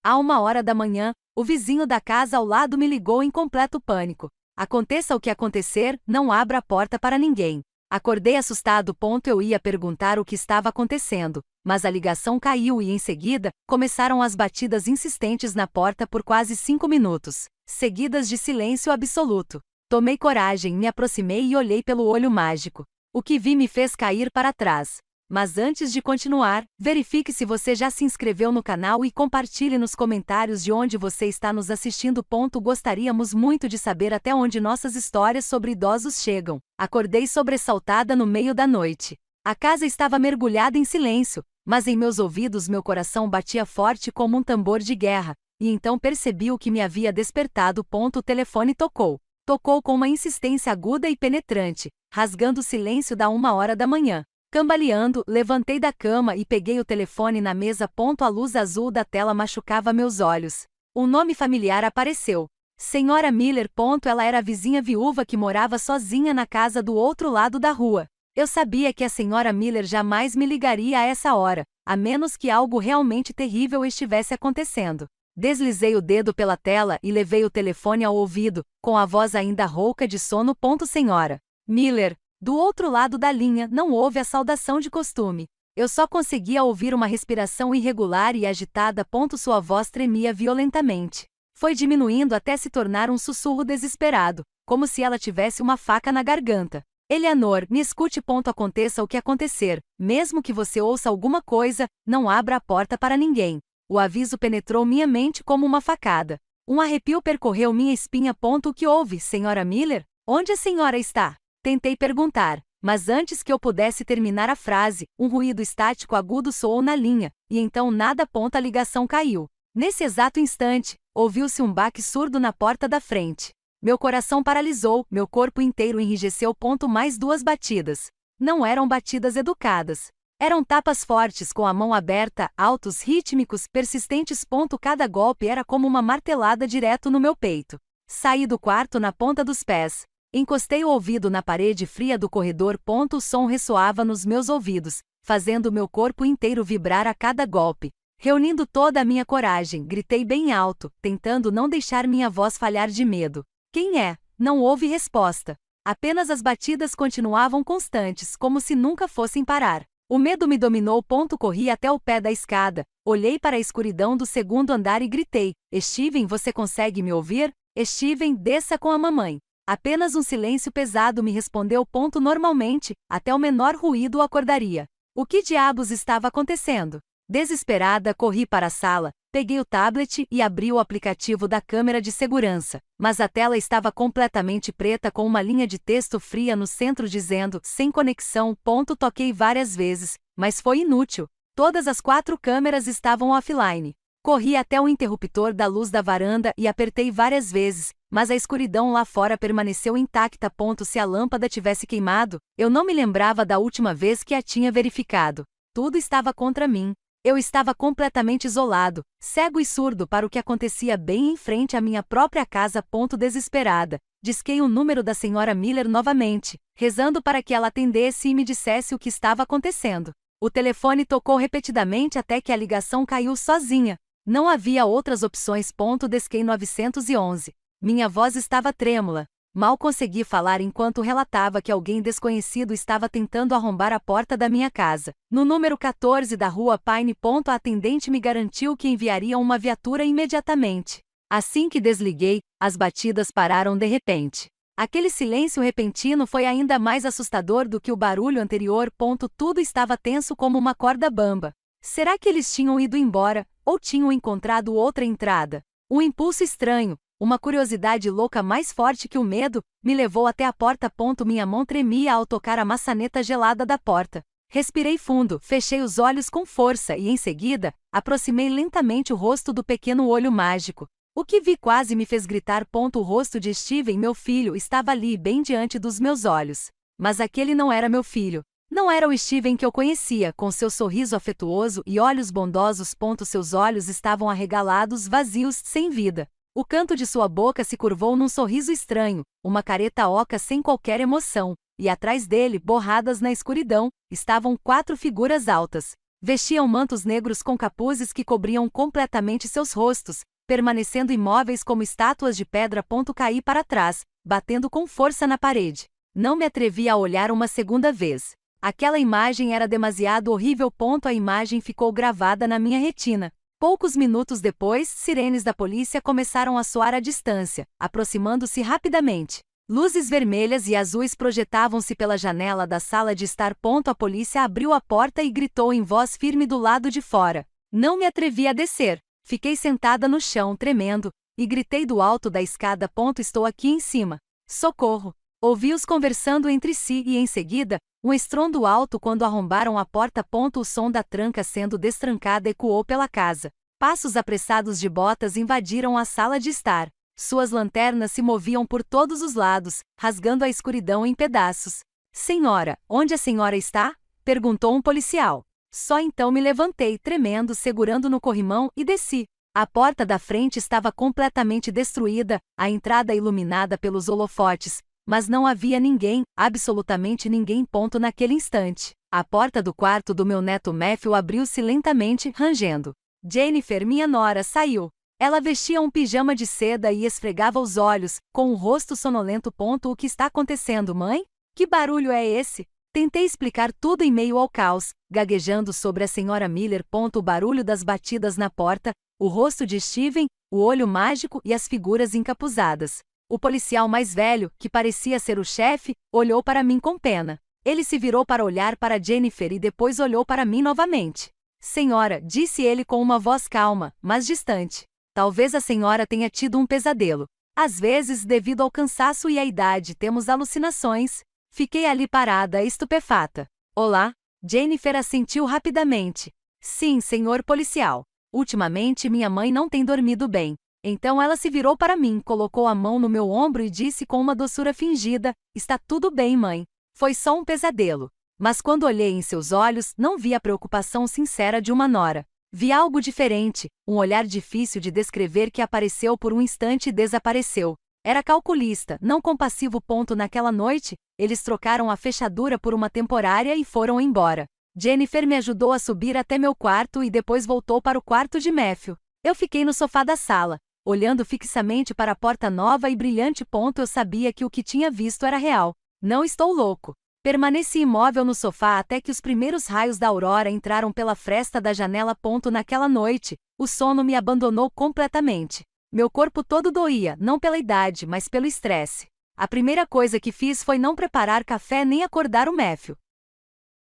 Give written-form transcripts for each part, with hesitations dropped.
À 1h da manhã, o vizinho da casa ao lado me ligou em completo pânico. Aconteça o que acontecer, não abra a porta para ninguém. Acordei assustado. Eu ia perguntar o que estava acontecendo, mas a ligação caiu e em seguida, começaram as batidas insistentes na porta por quase 5 minutos, seguidas de silêncio absoluto. Tomei coragem, me aproximei e olhei pelo olho mágico. O que vi me fez cair para trás. Mas antes de continuar, verifique se você já se inscreveu no canal e compartilhe nos comentários de onde você está nos assistindo. Gostaríamos muito de saber até onde nossas histórias sobre idosos chegam. Acordei sobressaltada no meio da noite. A casa estava mergulhada em silêncio, mas em meus ouvidos meu coração batia forte como um tambor de guerra, e então percebi o que me havia despertado. O telefone tocou. Tocou com uma insistência aguda e penetrante, rasgando o silêncio da 1h da manhã. Cambaleando, levantei da cama e peguei o telefone na mesa. A luz azul da tela machucava meus olhos. Um nome familiar apareceu. Senhora Miller. Ela era a vizinha viúva que morava sozinha na casa do outro lado da rua. Eu sabia que a senhora Miller jamais me ligaria a essa hora, a menos que algo realmente terrível estivesse acontecendo. Deslizei o dedo pela tela e levei o telefone ao ouvido, com a voz ainda rouca de sono. Senhora Miller. Do outro lado da linha não houve a saudação de costume. Eu só conseguia ouvir uma respiração irregular e agitada. Sua voz tremia violentamente. Foi diminuindo até se tornar um sussurro desesperado, como se ela tivesse uma faca na garganta. Eleanor, me escute. Aconteça o que acontecer, mesmo que você ouça alguma coisa, não abra a porta para ninguém. O aviso penetrou minha mente como uma facada. Um arrepio percorreu minha espinha. O que houve, senhora Miller? Onde a senhora está? Tentei perguntar, mas antes que eu pudesse terminar a frase, um ruído estático agudo soou na linha, e então nada. A ligação caiu. Nesse exato instante, ouviu-se um baque surdo na porta da frente. Meu coração paralisou, meu corpo inteiro enrijeceu. Mais 2 batidas. Não eram batidas educadas. Eram tapas fortes com a mão aberta, altos, rítmicos, persistentes. Cada golpe era como uma martelada direto no meu peito. Saí do quarto na ponta dos pés. Encostei o ouvido na parede fria do corredor. O som ressoava nos meus ouvidos, fazendo meu corpo inteiro vibrar a cada golpe. Reunindo toda a minha coragem, gritei bem alto, tentando não deixar minha voz falhar de medo. Quem é? Não houve resposta. Apenas as batidas continuavam constantes, como se nunca fossem parar. O medo me dominou. Corri até o pé da escada, olhei para a escuridão do 2º andar e gritei: Steven, você consegue me ouvir? Steven, desça com a mamãe. Apenas um silêncio pesado me respondeu. Normalmente, até o menor ruído o acordaria. O que diabos estava acontecendo? Desesperada, corri para a sala, peguei o tablet e abri o aplicativo da câmera de segurança, mas a tela estava completamente preta com uma linha de texto fria no centro dizendo, sem conexão. Toquei várias vezes, mas foi inútil. Todas as 4 câmeras estavam offline. Corri até o interruptor da luz da varanda e apertei várias vezes, mas a escuridão lá fora permaneceu intacta. Se a lâmpada tivesse queimado, eu não me lembrava da última vez que a tinha verificado. Tudo estava contra mim. Eu estava completamente isolado, cego e surdo para o que acontecia bem em frente à minha própria casa. Desesperada, disquei o número da senhora Miller novamente, rezando para que ela atendesse e me dissesse o que estava acontecendo. O telefone tocou repetidamente até que a ligação caiu sozinha. Não havia outras opções. Disquei 911. Minha voz estava trêmula. Mal consegui falar enquanto relatava que alguém desconhecido estava tentando arrombar a porta da minha casa, no número 14 da rua Pine. A atendente me garantiu que enviaria uma viatura imediatamente. Assim que desliguei, as batidas pararam de repente. Aquele silêncio repentino foi ainda mais assustador do que o barulho anterior. Tudo estava tenso como uma corda bamba. Será que eles tinham ido embora, ou tinham encontrado outra entrada? Um impulso estranho, uma curiosidade louca mais forte que o medo, me levou até a porta. Minha mão tremia ao tocar a maçaneta gelada da porta. Respirei fundo, fechei os olhos com força e, em seguida, aproximei lentamente o rosto do pequeno olho mágico. O que vi quase me fez gritar. O rosto de Steven, meu filho, estava ali bem diante dos meus olhos. Mas aquele não era meu filho. Não era o Steven que eu conhecia, com seu sorriso afetuoso e olhos bondosos. Seus olhos estavam arregalados, vazios, sem vida. O canto de sua boca se curvou num sorriso estranho, uma careta oca sem qualquer emoção, e atrás dele, borradas na escuridão, estavam 4 figuras altas. Vestiam mantos negros com capuzes que cobriam completamente seus rostos, permanecendo imóveis como estátuas de pedra. Caí para trás, batendo com força na parede. Não me atrevi a olhar uma segunda vez. Aquela imagem era demasiado horrível. A imagem ficou gravada na minha retina. Poucos minutos depois, sirenes da polícia começaram a soar à distância, aproximando-se rapidamente. Luzes vermelhas e azuis projetavam-se pela janela da sala de estar. A polícia abriu a porta e gritou em voz firme do lado de fora. Não me atrevi a descer. Fiquei sentada no chão, tremendo, e gritei do alto da escada. Estou aqui em cima. Socorro! Ouvi-os conversando entre si e, em seguida, um estrondo alto quando arrombaram a porta. O som da tranca sendo destrancada ecoou pela casa. Passos apressados de botas invadiram a sala de estar. Suas lanternas se moviam por todos os lados, rasgando a escuridão em pedaços. Senhora, onde a senhora está? Perguntou um policial. Só então me levantei, tremendo, segurando no corrimão, e desci. A porta da frente estava completamente destruída, a entrada iluminada pelos holofotes, mas não havia ninguém, absolutamente ninguém. Naquele instante, a porta do quarto do meu neto Matthew abriu-se lentamente, rangendo. Jennifer, minha nora, saiu. Ela vestia um pijama de seda e esfregava os olhos, com o rosto sonolento. O que está acontecendo, mãe? Que barulho é esse? Tentei explicar tudo em meio ao caos, gaguejando sobre a senhora Miller. O barulho das batidas na porta, o rosto de Steven, o olho mágico e as figuras encapuzadas. O policial mais velho, que parecia ser o chefe, olhou para mim com pena. Ele se virou para olhar para Jennifer e depois olhou para mim novamente. Senhora, disse ele com uma voz calma, mas distante. Talvez a senhora tenha tido um pesadelo. Às vezes, devido ao cansaço e à idade, temos alucinações. Fiquei ali parada, estupefata. Olá? Jennifer assentiu rapidamente. Sim, senhor policial. Ultimamente minha mãe não tem dormido bem. Então ela se virou para mim, colocou a mão no meu ombro e disse com uma doçura fingida: Está tudo bem, mãe. Foi só um pesadelo. Mas quando olhei em seus olhos, não vi a preocupação sincera de uma nora. Vi algo diferente, um olhar difícil de descrever que apareceu por um instante e desapareceu. Era calculista, não compassivo. Naquela noite, eles trocaram a fechadura por uma temporária e foram embora. Jennifer me ajudou a subir até meu quarto e depois voltou para o quarto de Matthew. Eu fiquei no sofá da sala, olhando fixamente para a porta nova e brilhante. Eu sabia que o que tinha visto era real. Não estou louco. Permaneci imóvel no sofá até que os primeiros raios da aurora entraram pela fresta da janela. Naquela noite, o sono me abandonou completamente. Meu corpo todo doía, não pela idade, mas pelo estresse. A primeira coisa que fiz foi não preparar café nem acordar o Matthew.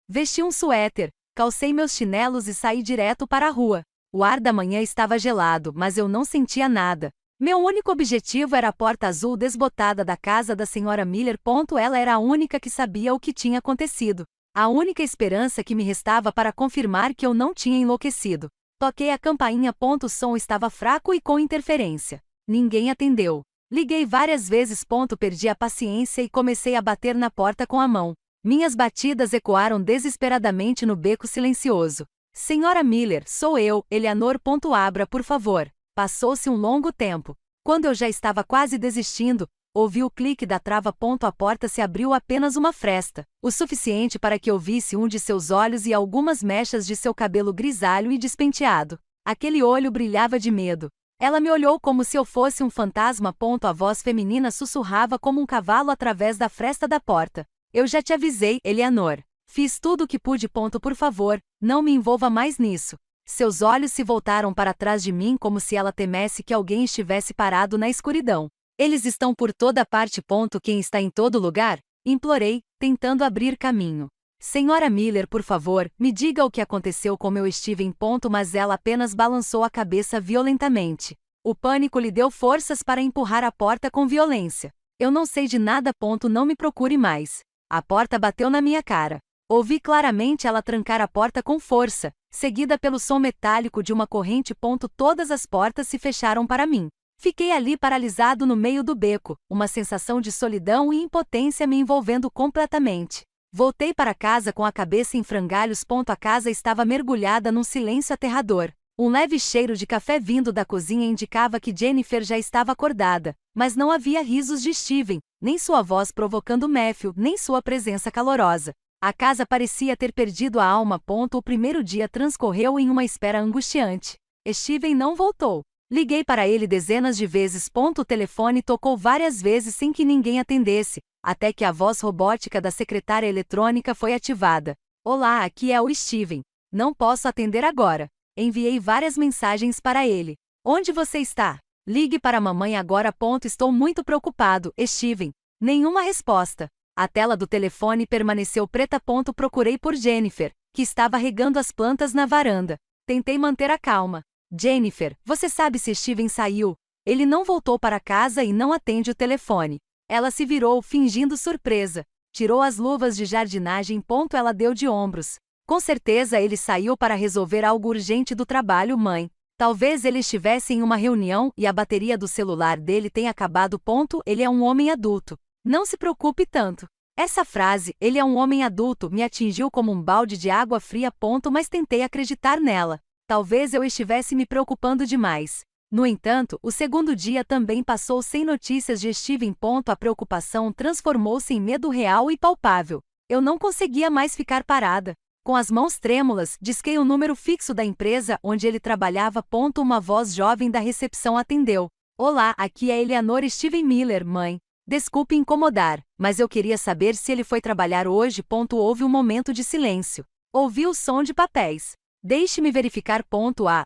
Vesti um suéter, calcei meus chinelos e saí direto para a rua. O ar da manhã estava gelado, mas eu não sentia nada. Meu único objetivo era a porta azul desbotada da casa da senhora Miller. Ela era a única que sabia o que tinha acontecido. A única esperança que me restava para confirmar que eu não tinha enlouquecido. Toquei a campainha. O som estava fraco e com interferência. Ninguém atendeu. Liguei várias vezes. Perdi a paciência e comecei a bater na porta com a mão. Minhas batidas ecoaram desesperadamente no beco silencioso. Senhora Miller, sou eu, Eleanor. Abra, por favor. Passou-se um longo tempo. Quando eu já estava quase desistindo, ouvi o clique da trava. A porta se abriu apenas uma fresta, o suficiente para que eu visse um de seus olhos e algumas mechas de seu cabelo grisalho e despenteado. Aquele olho brilhava de medo. Ela me olhou como se eu fosse um fantasma. A voz feminina sussurrava como um cavalo através da fresta da porta. Eu já te avisei, Eleanor. Fiz tudo o que pude. Por favor, não me envolva mais nisso. Seus olhos se voltaram para trás de mim como se ela temesse que alguém estivesse parado na escuridão. Eles estão por toda parte. Quem está em todo lugar? Implorei, tentando abrir caminho. Senhora Miller, por favor, me diga o que aconteceu com meu Steven. Mas ela apenas balançou a cabeça violentamente. O pânico lhe deu forças para empurrar a porta com violência. Eu não sei de nada. Não me procure mais. A porta bateu na minha cara. Ouvi claramente ela trancar a porta com força, seguida pelo som metálico de uma corrente. Todas as portas se fecharam para mim. Fiquei ali paralisado no meio do beco, uma sensação de solidão e impotência me envolvendo completamente. Voltei para casa com a cabeça em frangalhos. A casa estava mergulhada num silêncio aterrador. Um leve cheiro de café vindo da cozinha indicava que Jennifer já estava acordada, mas não havia risos de Steven, nem sua voz provocando Matthew, nem sua presença calorosa. A casa parecia ter perdido a alma. O primeiro dia transcorreu em uma espera angustiante. Steven não voltou. Liguei para ele dezenas de vezes. O telefone tocou várias vezes sem que ninguém atendesse, até que a voz robótica da secretária eletrônica foi ativada. Olá, aqui é o Steven. Não posso atender agora. Enviei várias mensagens para ele. Onde você está? Ligue para a mamãe agora. Estou muito preocupado, Steven. Nenhuma resposta. A tela do telefone permaneceu preta. Procurei por Jennifer, que estava regando as plantas na varanda. Tentei manter a calma. Jennifer, você sabe se Steven saiu? Ele não voltou para casa e não atende o telefone. Ela se virou, fingindo surpresa. Tirou as luvas de jardinagem. Ela deu de ombros. Com certeza ele saiu para resolver algo urgente do trabalho, mãe. Talvez ele estivesse em uma reunião e a bateria do celular dele tenha acabado. Ele é um homem adulto. Não se preocupe tanto. Essa frase, ele é um homem adulto, me atingiu como um balde de água fria. Mas tentei acreditar nela. Talvez eu estivesse me preocupando demais. No entanto, o segundo dia também passou sem notícias de Steven. A preocupação transformou-se em medo real e palpável. Eu não conseguia mais ficar parada. Com as mãos trêmulas, disquei o número fixo da empresa onde ele trabalhava. Uma voz jovem da recepção atendeu. Olá, aqui é Eleanor Steven Miller, mãe. Desculpe incomodar, mas eu queria saber se ele foi trabalhar hoje. Houve um momento de silêncio. Ouvi o som de papéis. Deixe-me verificar.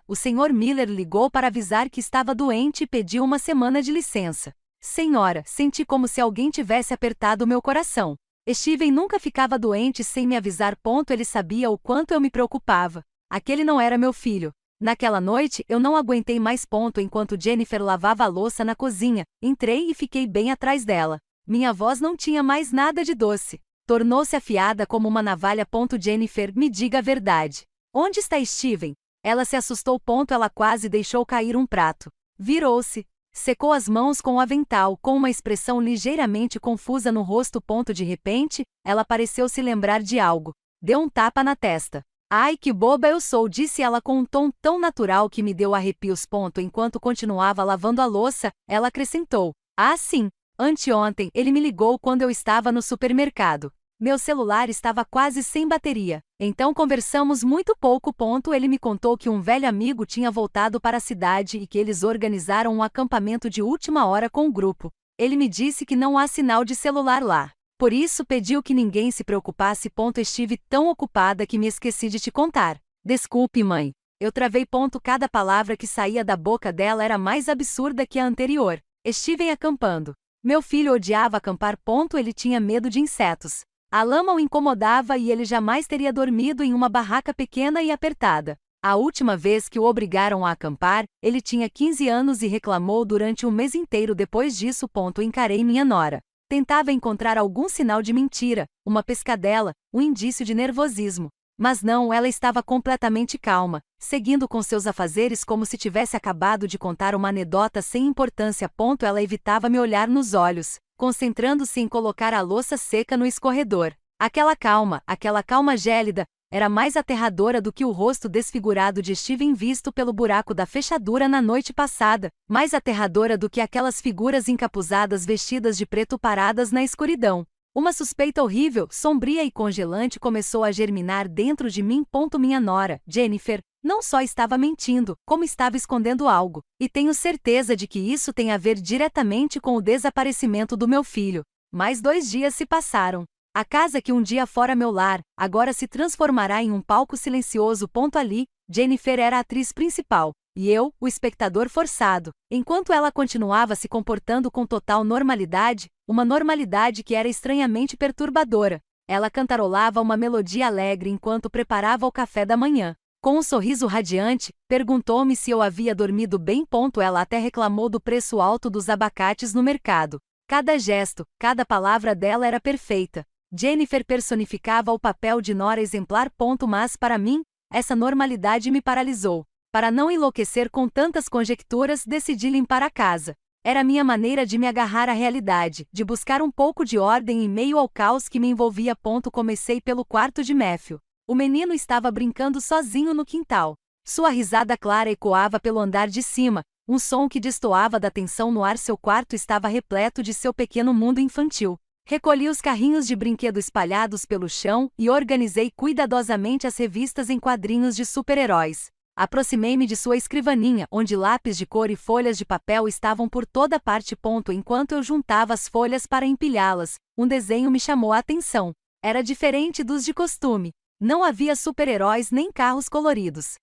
O Sr. Miller ligou para avisar que estava doente e pediu uma semana de licença. Senhora, senti como se alguém tivesse apertado meu coração. Steven nunca ficava doente sem me avisar. Ele sabia o quanto eu me preocupava. Aquele não era meu filho. Naquela noite, eu não aguentei mais. Enquanto Jennifer lavava a louça na cozinha, entrei e fiquei bem atrás dela. Minha voz não tinha mais nada de doce. Tornou-se afiada como uma navalha. Jennifer, me diga a verdade. Onde está Steven? Ela se assustou. Ela quase deixou cair um prato. Virou-se. Secou as mãos com o avental, com uma expressão ligeiramente confusa no rosto. De repente, ela pareceu se lembrar de algo. Deu um tapa na testa. Ai, que boba eu sou, disse ela com um tom tão natural que me deu arrepios. Enquanto continuava lavando a louça, ela acrescentou. Ah, sim. Anteontem, ele me ligou quando eu estava no supermercado. Meu celular estava quase sem bateria. Então conversamos muito pouco. Ele me contou que um velho amigo tinha voltado para a cidade e que eles organizaram um acampamento de última hora com o grupo. Ele me disse que não há sinal de celular lá. Por isso pediu que ninguém se preocupasse. Estive tão ocupada que me esqueci de te contar. Desculpe, mãe. Eu travei. Cada palavra que saía da boca dela era mais absurda que a anterior. Steven acampando. Meu filho odiava acampar. Ele tinha medo de insetos. A lama o incomodava e ele jamais teria dormido em uma barraca pequena e apertada. A última vez que o obrigaram a acampar, ele tinha 15 anos e reclamou durante um mês inteiro. Depois disso. Encarei minha nora. Tentava encontrar algum sinal de mentira, uma pescadela, um indício de nervosismo. Mas não, ela estava completamente calma, seguindo com seus afazeres como se tivesse acabado de contar uma anedota sem importância. Ela evitava me olhar nos olhos, concentrando-se em colocar a louça seca no escorredor. Aquela calma gélida, era mais aterradora do que o rosto desfigurado de Steven visto pelo buraco da fechadura na noite passada, mais aterradora do que aquelas figuras encapuzadas vestidas de preto paradas na escuridão. Uma suspeita horrível, sombria e congelante começou a germinar dentro de mim. Minha nora, Jennifer, não só estava mentindo, como estava escondendo algo, e tenho certeza de que isso tem a ver diretamente com o desaparecimento do meu filho. Mais 2 dias se passaram. A casa que um dia fora meu lar, agora se transformará em um palco silencioso. Ali, Jennifer era a atriz principal, e eu, o espectador forçado. Enquanto ela continuava se comportando com total normalidade, uma normalidade que era estranhamente perturbadora, ela cantarolava uma melodia alegre enquanto preparava o café da manhã. Com um sorriso radiante, perguntou-me se eu havia dormido bem. Ela até reclamou do preço alto dos abacates no mercado. Cada gesto, cada palavra dela era perfeita. Jennifer personificava o papel de nora exemplar. Mas para mim, essa normalidade me paralisou. Para não enlouquecer com tantas conjecturas, decidi limpar a casa. Era minha maneira de me agarrar à realidade, de buscar um pouco de ordem em meio ao caos que me envolvia. Comecei pelo quarto de Matthew. O menino estava brincando sozinho no quintal. Sua risada clara ecoava pelo andar de cima, um som que destoava da tensão no ar. Seu quarto estava repleto de seu pequeno mundo infantil. Recolhi os carrinhos de brinquedo espalhados pelo chão e organizei cuidadosamente as revistas em quadrinhos de super-heróis. Aproximei-me de sua escrivaninha, onde lápis de cor e folhas de papel estavam por toda parte. Enquanto eu juntava as folhas para empilhá-las, um desenho me chamou a atenção. Era diferente dos de costume. Não havia super-heróis nem carros coloridos.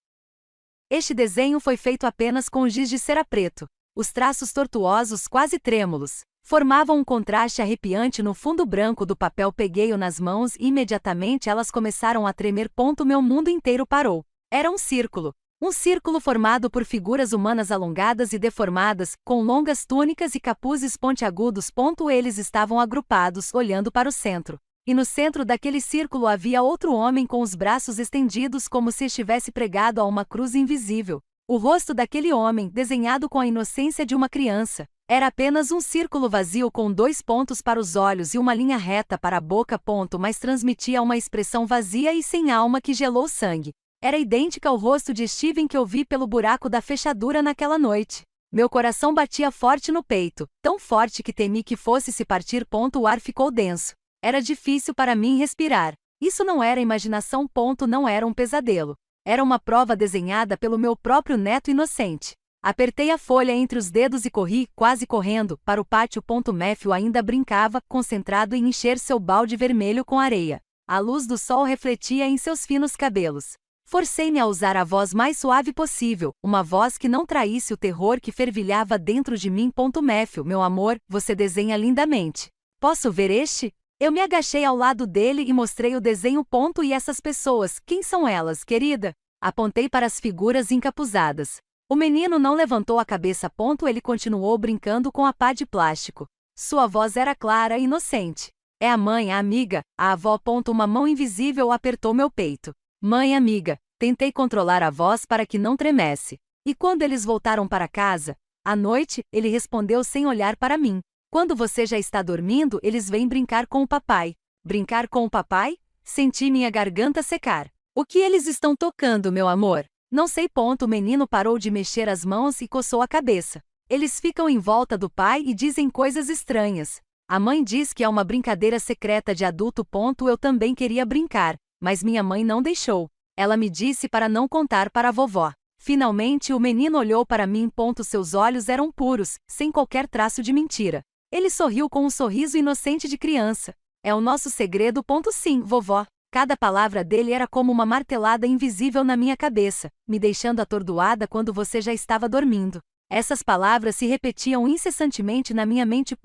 Este desenho foi feito apenas com giz de cera preto. Os traços tortuosos, quase trêmulos, formavam um contraste arrepiante no fundo branco do papel. Peguei-o nas mãos e imediatamente elas começaram a tremer. Meu mundo inteiro parou. Era um círculo. Um círculo formado por figuras humanas alongadas e deformadas, com longas túnicas e capuzes pontiagudos. Eles estavam agrupados, olhando para o centro. E no centro daquele círculo havia outro homem com os braços estendidos como se estivesse pregado a uma cruz invisível. O rosto daquele homem, desenhado com a inocência de uma criança, era apenas um círculo vazio com 2 pontos para os olhos e uma linha reta para a boca. Mas transmitia uma expressão vazia e sem alma que gelou sangue. Era idêntica ao rosto de Steven que eu vi pelo buraco da fechadura naquela noite. Meu coração batia forte no peito, tão forte que temi que fosse se partir. O ar ficou denso. Era difícil para mim respirar. Isso não era imaginação. Não era um pesadelo. Era uma prova desenhada pelo meu próprio neto inocente. Apertei a folha entre os dedos e corri, quase correndo, para o pátio. Matthew ainda brincava, concentrado em encher seu balde vermelho com areia. A luz do sol refletia em seus finos cabelos. Forcei-me a usar a voz mais suave possível, uma voz que não traísse o terror que fervilhava dentro de mim. Matthew, meu amor, você desenha lindamente. Posso ver este? Eu me agachei ao lado dele e mostrei o desenho. E essas pessoas, quem são elas, querida? Apontei para as figuras encapuzadas. O menino não levantou a cabeça. Ele continuou brincando com a pá de plástico. Sua voz era clara e inocente. É a mãe, a amiga, a avó. Uma mão invisível apertou meu peito. Mãe amiga, tentei controlar a voz para que não tremesse. E quando eles voltaram para casa, à noite, ele respondeu sem olhar para mim. Quando você já está dormindo, eles vêm brincar com o papai. Brincar com o papai? Senti minha garganta secar. O que eles estão tocando, meu amor? Não sei. O menino parou de mexer as mãos e coçou a cabeça. Eles ficam em volta do pai e dizem coisas estranhas. A mãe diz que é uma brincadeira secreta de adulto. Eu também queria brincar, mas minha mãe não deixou. Ela me disse para não contar para a vovó. Finalmente o menino olhou para mim. Seus olhos eram puros, sem qualquer traço de mentira. Ele sorriu com um sorriso inocente de criança. É o nosso segredo. Sim, vovó. Cada palavra dele era como uma martelada invisível na minha cabeça, me deixando atordoada quando você já estava dormindo. Essas palavras se repetiam incessantemente na minha mente.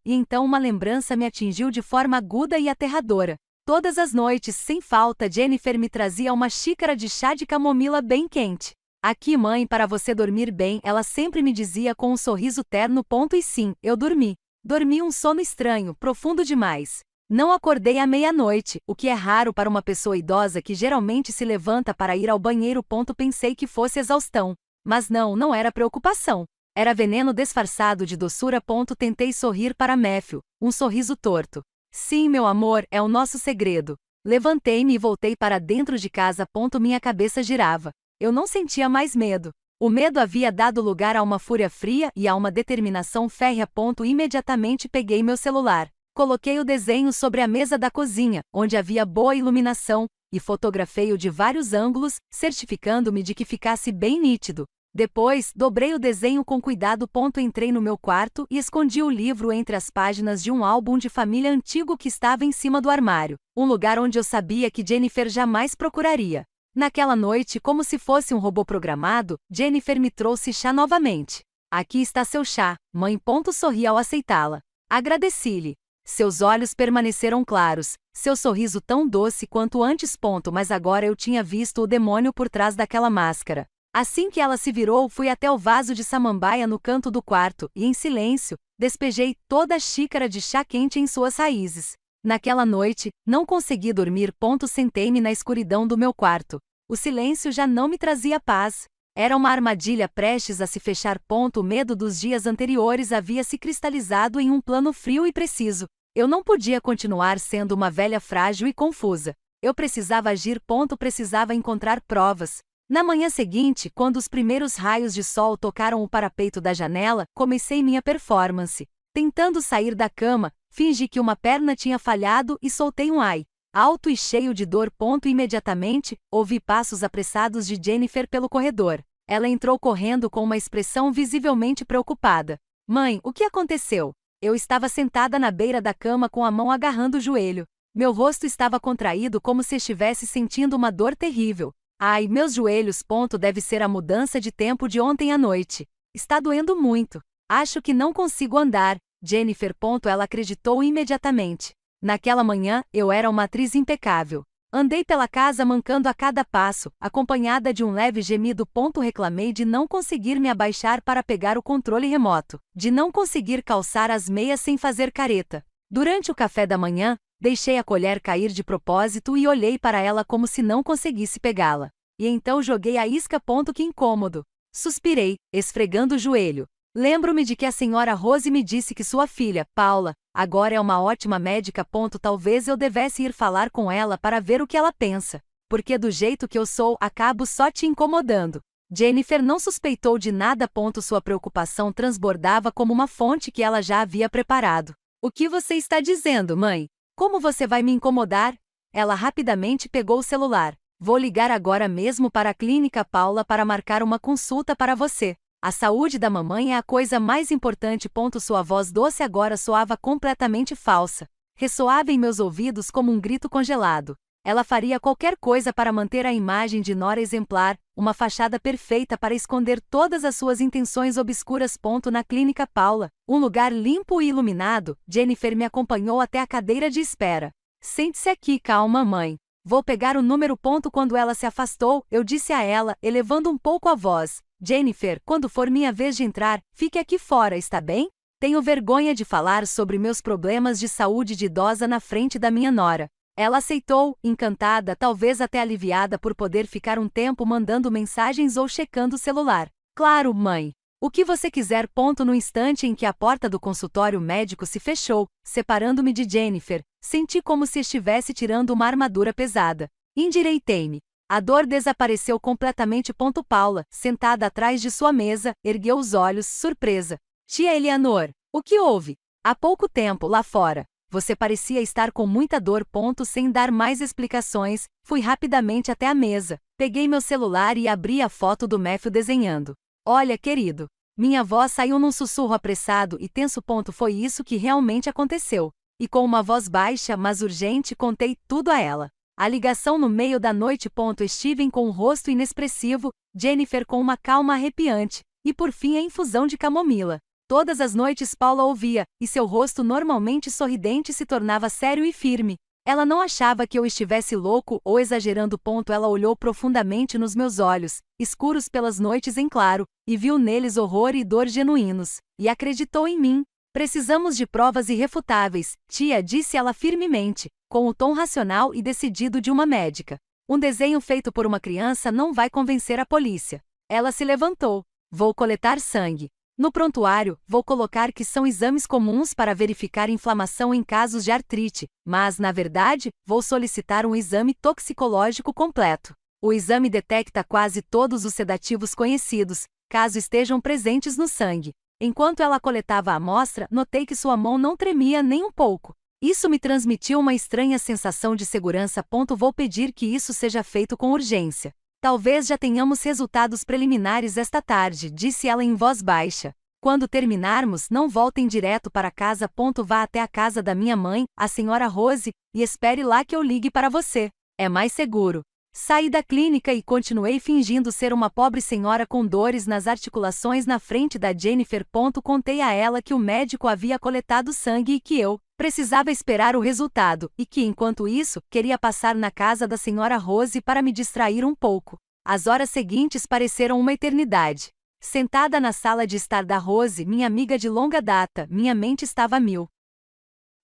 E então uma lembrança me atingiu de forma aguda e aterradora. Todas as noites, sem falta, Jennifer me trazia uma xícara de chá de camomila bem quente. Aqui, mãe, para você dormir bem, ela sempre me dizia com um sorriso terno. E sim, eu dormi. Dormi um sono estranho, profundo demais. Não acordei à meia-noite, o que é raro para uma pessoa idosa que geralmente se levanta para ir ao banheiro. Pensei que fosse exaustão. Mas não era preocupação. Era veneno disfarçado de doçura. Tentei sorrir para Matthew, um sorriso torto. Sim, meu amor, é o nosso segredo. Levantei-me e voltei para dentro de casa. Minha cabeça girava. Eu não sentia mais medo. O medo havia dado lugar a uma fúria fria e a uma determinação férrea. Imediatamente peguei meu celular. Coloquei o desenho sobre a mesa da cozinha, onde havia boa iluminação, e fotografei-o de vários ângulos, certificando-me de que ficasse bem nítido. Depois, dobrei o desenho com cuidado. Entrei no meu quarto e escondi o livro entre as páginas de um álbum de família antigo que estava em cima do armário, um lugar onde eu sabia que Jennifer jamais procuraria. Naquela noite, como se fosse um robô programado, Jennifer me trouxe chá novamente. Aqui está seu chá, mãe. Sorri ao aceitá-la. Agradeci-lhe. Seus olhos permaneceram claros, seu sorriso tão doce quanto antes. Mas agora eu tinha visto o demônio por trás daquela máscara. Assim que ela se virou, fui até o vaso de samambaia no canto do quarto e, em silêncio, despejei toda a xícara de chá quente em suas raízes. Naquela noite, não consegui dormir. Sentei-me na escuridão do meu quarto. O silêncio já não me trazia paz. Era uma armadilha prestes a se fechar. O medo dos dias anteriores havia se cristalizado em um plano frio e preciso. Eu não podia continuar sendo uma velha frágil e confusa. Eu precisava agir. Precisava encontrar provas. Na manhã seguinte, quando os primeiros raios de sol tocaram o parapeito da janela, comecei minha performance. Tentando sair da cama, fingi que uma perna tinha falhado e soltei um ai alto e cheio de dor. Imediatamente, ouvi passos apressados de Jennifer pelo corredor. Ela entrou correndo com uma expressão visivelmente preocupada. Mãe, o que aconteceu? Eu estava sentada na beira da cama com a mão agarrando o joelho. Meu rosto estava contraído como se estivesse sentindo uma dor terrível. Ai, meus joelhos. Deve ser a mudança de tempo de ontem à noite. Está doendo muito. Acho que não consigo andar. Jennifer. Ela acreditou imediatamente. Naquela manhã, eu era uma atriz impecável. Andei pela casa mancando a cada passo, acompanhada de um leve gemido. Reclamei de não conseguir me abaixar para pegar o controle remoto, de não conseguir calçar as meias sem fazer careta. Durante o café da manhã, deixei a colher cair de propósito e olhei para ela como se não conseguisse pegá-la. E então joguei a isca. Que incômodo. Suspirei, esfregando o joelho. Lembro-me de que a senhora Rose me disse que sua filha, Paula, agora é uma ótima médica. Talvez eu devesse ir falar com ela para ver o que ela pensa. Porque do jeito que eu sou, acabo só te incomodando. Jennifer não suspeitou de nada. Sua preocupação transbordava como uma fonte que ela já havia preparado. O que você está dizendo, mãe? Como você vai me incomodar? Ela rapidamente pegou o celular. Vou ligar agora mesmo para a clínica Paula para marcar uma consulta para você. A saúde da mamãe é a coisa mais importante. Sua voz doce agora soava completamente falsa. Ressoava em meus ouvidos como um grito congelado. Ela faria qualquer coisa para manter a imagem de nora exemplar, uma fachada perfeita para esconder todas as suas intenções obscuras. Na clínica Paula, um lugar limpo e iluminado, Jennifer me acompanhou até a cadeira de espera. Sente-se aqui, calma, mãe. Vou pegar o número. Quando ela se afastou, eu disse a ela, elevando um pouco a voz: Jennifer, quando for minha vez de entrar, fique aqui fora, está bem? Tenho vergonha de falar sobre meus problemas de saúde de idosa na frente da minha nora. Ela aceitou, encantada, talvez até aliviada por poder ficar um tempo mandando mensagens ou checando o celular. Claro, mãe. O que você quiser. No instante em que a porta do consultório médico se fechou, separando-me de Jennifer, senti como se estivesse tirando uma armadura pesada. Endireitei-me. A dor desapareceu completamente. Paula, sentada atrás de sua mesa, ergueu os olhos, surpresa. Tia Eleanor, o que houve? Há pouco tempo, lá fora, você parecia estar com muita dor. Sem dar mais explicações, fui rapidamente até a mesa, peguei meu celular e abri a foto do Matthew desenhando. Olha, querido. Minha voz saiu num sussurro apressado e tenso. Foi isso que realmente aconteceu. E com uma voz baixa, mas urgente, contei tudo a ela. A ligação no meio da noite. Steven com um rosto inexpressivo, Jennifer com uma calma arrepiante, e por fim a infusão de camomila. Todas as noites Paula ouvia, e seu rosto normalmente sorridente se tornava sério e firme. Ela não achava que eu estivesse louco ou exagerando. Ela olhou profundamente nos meus olhos, escuros pelas noites em claro, e viu neles horror e dor genuínos, e acreditou em mim. Precisamos de provas irrefutáveis, tia, disse ela firmemente, com o tom racional e decidido de uma médica. Um desenho feito por uma criança não vai convencer a polícia. Ela se levantou. Vou coletar sangue. No prontuário, vou colocar que são exames comuns para verificar inflamação em casos de artrite, mas, na verdade, vou solicitar um exame toxicológico completo. O exame detecta quase todos os sedativos conhecidos, caso estejam presentes no sangue. Enquanto ela coletava a amostra, notei que sua mão não tremia nem um pouco. Isso me transmitiu uma estranha sensação de segurança. Vou pedir que isso seja feito com urgência. Talvez já tenhamos resultados preliminares esta tarde, disse ela em voz baixa. Quando terminarmos, não voltem direto para casa. Vá até a casa da minha mãe, a senhora Rose, e espere lá que eu ligue para você. É mais seguro. Saí da clínica e continuei fingindo ser uma pobre senhora com dores nas articulações na frente da Jennifer. Contei a ela que o médico havia coletado sangue e que eu precisava esperar o resultado, e que, enquanto isso, queria passar na casa da senhora Rose para me distrair um pouco. As horas seguintes pareceram uma eternidade. Sentada na sala de estar da Rose, minha amiga de longa data, minha mente estava a mil.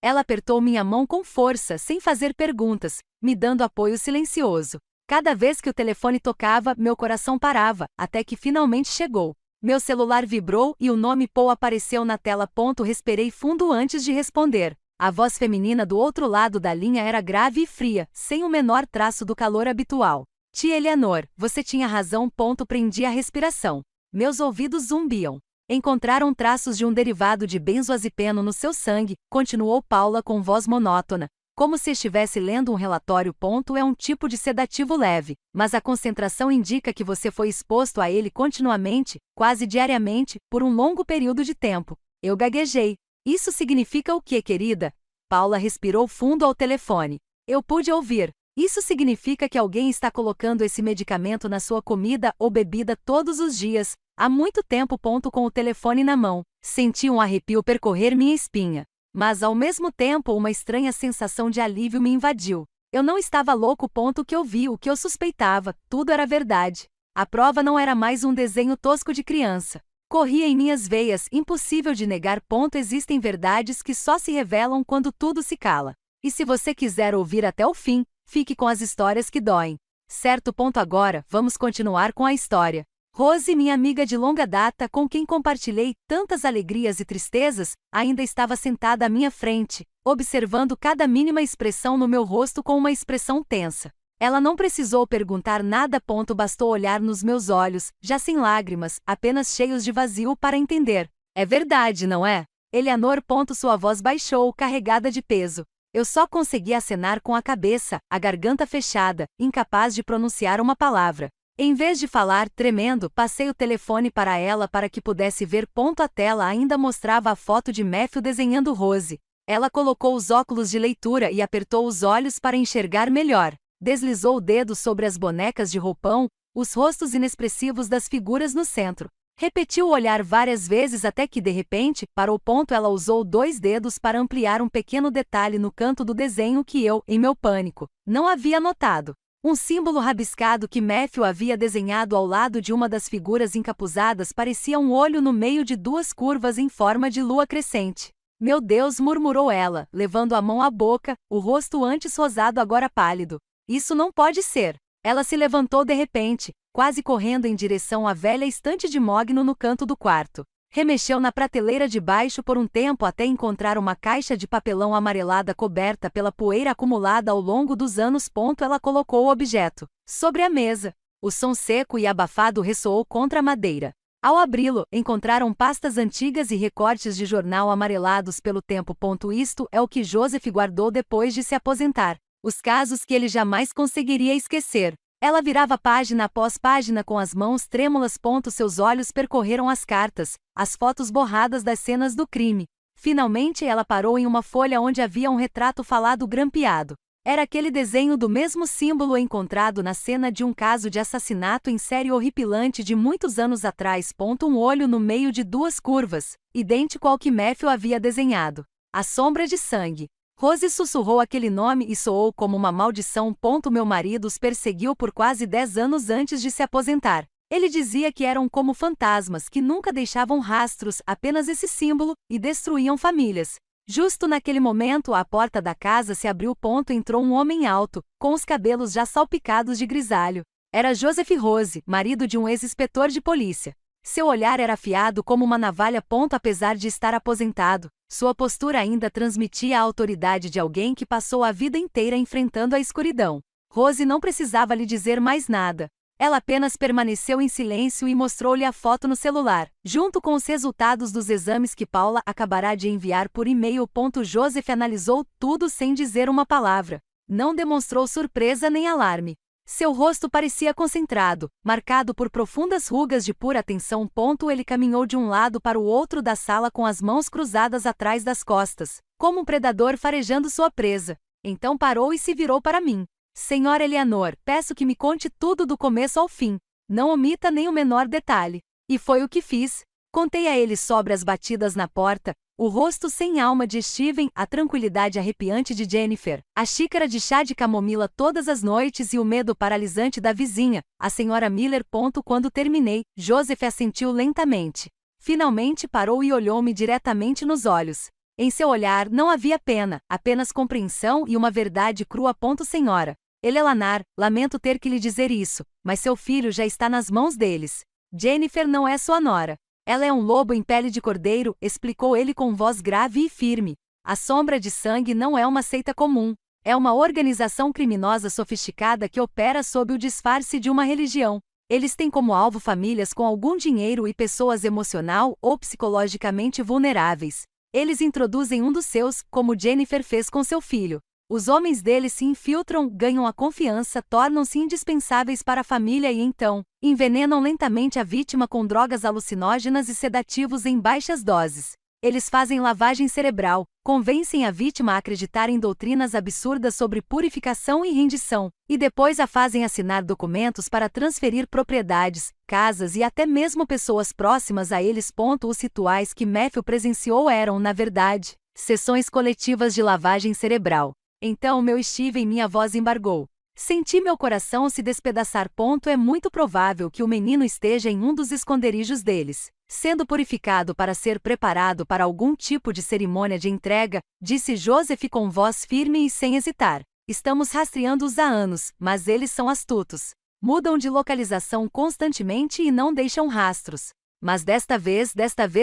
Ela apertou minha mão com força, sem fazer perguntas, me dando apoio silencioso. Cada vez que o telefone tocava, meu coração parava, até que finalmente chegou. Meu celular vibrou e o nome Paul apareceu na tela. Respirei fundo antes de responder. A voz feminina do outro lado da linha era grave e fria, sem o menor traço do calor habitual. Tia Eleanor, você tinha razão. Prendi a respiração. Meus ouvidos zumbiam. Encontraram traços de um derivado de benzoazepeno no seu sangue, continuou Paula com voz monótona, como se estivesse lendo um relatório. É um tipo de sedativo leve, mas a concentração indica que você foi exposto a ele continuamente, quase diariamente, por um longo período de tempo. Eu gaguejei. Isso significa o quê, querida? Paula respirou fundo ao telefone. Eu pude ouvir. Isso significa que alguém está colocando esse medicamento na sua comida ou bebida todos os dias, há muito tempo. Com o telefone na mão, senti um arrepio percorrer minha espinha. Mas ao mesmo tempo uma estranha sensação de alívio me invadiu. Eu não estava louco. O que eu vi, o que eu suspeitava, tudo era verdade. A prova não era mais um desenho tosco de criança. Corria em minhas veias, impossível de negar. Existem verdades que só se revelam quando tudo se cala. E se você quiser ouvir até o fim, fique com as histórias que doem. Certo. Agora, vamos continuar com a história. Rose, minha amiga de longa data, com quem compartilhei tantas alegrias e tristezas, ainda estava sentada à minha frente, observando cada mínima expressão no meu rosto com uma expressão tensa. Ela não precisou perguntar nada. Bastou olhar nos meus olhos, já sem lágrimas, apenas cheios de vazio, para entender. É verdade, não é? Eleanor. Sua voz baixou, carregada de peso. Eu só consegui acenar com a cabeça, a garganta fechada, incapaz de pronunciar uma palavra. Em vez de falar, tremendo, passei o telefone para ela para que pudesse ver. A tela ainda mostrava a foto de Matthew desenhando Rose. Ela colocou os óculos de leitura e apertou os olhos para enxergar melhor. Deslizou o dedo sobre as bonecas de roupão, os rostos inexpressivos das figuras no centro. Repetiu o olhar várias vezes até que, de repente, parou. Ela usou 2 dedos para ampliar um pequeno detalhe no canto do desenho que eu, em meu pânico, não havia notado. Um símbolo rabiscado que Matthew havia desenhado ao lado de uma das figuras encapuzadas parecia um olho no meio de 2 curvas em forma de lua crescente. Meu Deus, murmurou ela, levando a mão à boca, o rosto antes rosado agora pálido. Isso não pode ser. Ela se levantou de repente, quase correndo em direção à velha estante de mogno no canto do quarto. Remexeu na prateleira de baixo por um tempo até encontrar uma caixa de papelão amarelada coberta pela poeira acumulada ao longo dos anos. Ela colocou o objeto sobre a mesa. O som seco e abafado ressoou contra a madeira. Ao abri-lo, encontraram pastas antigas e recortes de jornal amarelados pelo tempo. Isto é o que Joseph guardou depois de se aposentar. Os casos que ele jamais conseguiria esquecer. Ela virava página após página com as mãos trêmulas. Seus olhos percorreram as cartas, as fotos borradas das cenas do crime. Finalmente ela parou em uma folha onde havia um retrato falado grampeado. Era aquele desenho do mesmo símbolo encontrado na cena de um caso de assassinato em série horripilante de muitos anos atrás. Um olho no meio de 2 curvas, idêntico ao que Matthew havia desenhado. A sombra de sangue. Rose sussurrou aquele nome e soou como uma maldição. Meu marido os perseguiu por quase 10 anos antes de se aposentar. Ele dizia que eram como fantasmas que nunca deixavam rastros, apenas esse símbolo, e destruíam famílias. Justo naquele momento a porta da casa se abriu. Entrou um homem alto, com os cabelos já salpicados de grisalho. Era Joseph Rose, marido de um ex-inspetor de polícia. Seu olhar era afiado como uma navalha. Apesar de estar aposentado, sua postura ainda transmitia a autoridade de alguém que passou a vida inteira enfrentando a escuridão. Rose não precisava lhe dizer mais nada. Ela apenas permaneceu em silêncio e mostrou-lhe a foto no celular, junto com os resultados dos exames que Paula acabará de enviar por e-mail. Joseph analisou tudo sem dizer uma palavra. Não demonstrou surpresa nem alarme. Seu rosto parecia concentrado, marcado por profundas rugas de pura atenção. Ele caminhou de um lado para o outro da sala com as mãos cruzadas atrás das costas, como um predador farejando sua presa. Então parou e se virou para mim. Senhora Eleanor, peço que me conte tudo do começo ao fim. Não omita nem o menor detalhe. E foi o que fiz. Contei a ele sobre as batidas na porta, o rosto sem alma de Steven, a tranquilidade arrepiante de Jennifer, a xícara de chá de camomila todas as noites e o medo paralisante da vizinha, a senhora Miller. Quando terminei, Joseph assentiu lentamente. Finalmente parou e olhou-me diretamente nos olhos. Em seu olhar não havia pena, apenas compreensão e uma verdade crua. Senhora Eleanor, lamento ter que lhe dizer isso, mas seu filho já está nas mãos deles. Jennifer não é sua nora. Ela é um lobo em pele de cordeiro, explicou ele com voz grave e firme. A Sombra de Sangue não é uma seita comum. É uma organização criminosa sofisticada que opera sob o disfarce de uma religião. Eles têm como alvo famílias com algum dinheiro e pessoas emocional ou psicologicamente vulneráveis. Eles introduzem um dos seus, como Jennifer fez com seu filho. Os homens deles se infiltram, ganham a confiança, tornam-se indispensáveis para a família e então, envenenam lentamente a vítima com drogas alucinógenas e sedativos em baixas doses. Eles fazem lavagem cerebral, convencem a vítima a acreditar em doutrinas absurdas sobre purificação e rendição, e depois a fazem assinar documentos para transferir propriedades, casas e até mesmo pessoas próximas a eles. Os rituais que Matthew presenciou eram, na verdade, sessões coletivas de lavagem cerebral. Então meu Steven, minha voz embargou. Senti meu coração se despedaçar. É muito provável que o menino esteja em um dos esconderijos deles, sendo purificado para ser preparado para algum tipo de cerimônia de entrega, disse Joseph com voz firme e sem hesitar. Estamos rastreando-os há anos, mas eles são astutos. Mudam de localização constantemente e não deixam rastros. Mas desta vez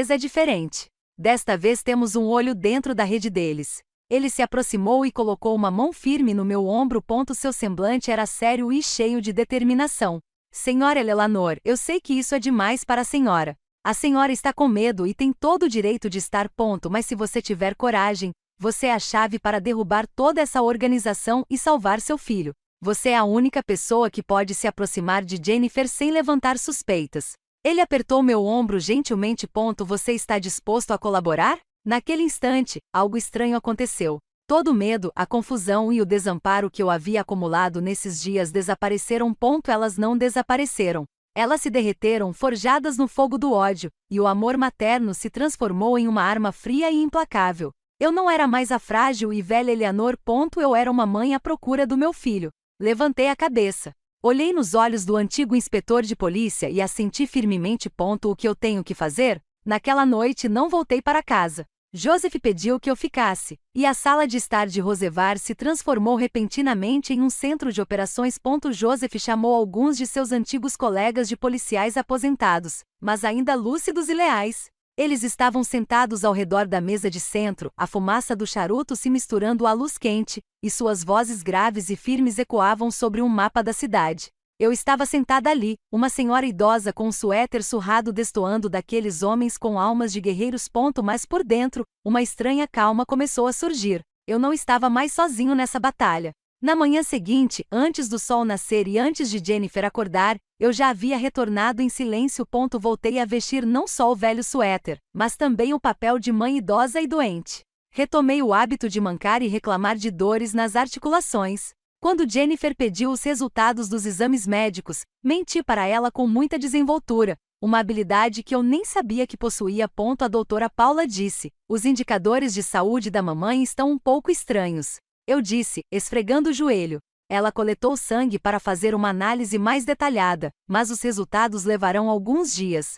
é diferente. Desta vez temos um olho dentro da rede deles. Ele se aproximou e colocou uma mão firme no meu ombro. Seu semblante era sério e cheio de determinação. Senhora Eleanor, eu sei que isso é demais para a senhora. A senhora está com medo e tem todo o direito de estar. Mas se você tiver coragem, você é a chave para derrubar toda essa organização e salvar seu filho. Você é a única pessoa que pode se aproximar de Jennifer sem levantar suspeitas. Ele apertou meu ombro gentilmente. Você está disposto a colaborar? Naquele instante, algo estranho aconteceu. Todo o medo, a confusão e o desamparo que eu havia acumulado nesses dias desapareceram. Elas não desapareceram. Elas se derreteram, forjadas no fogo do ódio, e o amor materno se transformou em uma arma fria e implacável. Eu não era mais a frágil e velha Eleanor. Eu era uma mãe à procura do meu filho. Levantei a cabeça. Olhei nos olhos do antigo inspetor de polícia e assenti firmemente. O que eu tenho que fazer? Naquela noite não voltei para casa. Joseph pediu que eu ficasse, e a sala de estar de Rosevar se transformou repentinamente em um centro de operações. Joseph chamou alguns de seus antigos colegas de policiais aposentados, mas ainda lúcidos e leais. Eles estavam sentados ao redor da mesa de centro, a fumaça do charuto se misturando à luz quente, e suas vozes graves e firmes ecoavam sobre um mapa da cidade. Eu estava sentada ali, uma senhora idosa com um suéter surrado destoando daqueles homens com almas de guerreiros. Mas por dentro, uma estranha calma começou a surgir. Eu não estava mais sozinho nessa batalha. Na manhã seguinte, antes do sol nascer e antes de Jennifer acordar, eu já havia retornado em silêncio. Voltei a vestir não só o velho suéter, mas também o papel de mãe idosa e doente. Retomei o hábito de mancar e reclamar de dores nas articulações. Quando Jennifer pediu os resultados dos exames médicos, menti para ela com muita desenvoltura, uma habilidade que eu nem sabia que possuía. A doutora Paula disse: os indicadores de saúde da mamãe estão um pouco estranhos. Eu disse, esfregando o joelho. Ela coletou sangue para fazer uma análise mais detalhada, mas os resultados levarão alguns dias.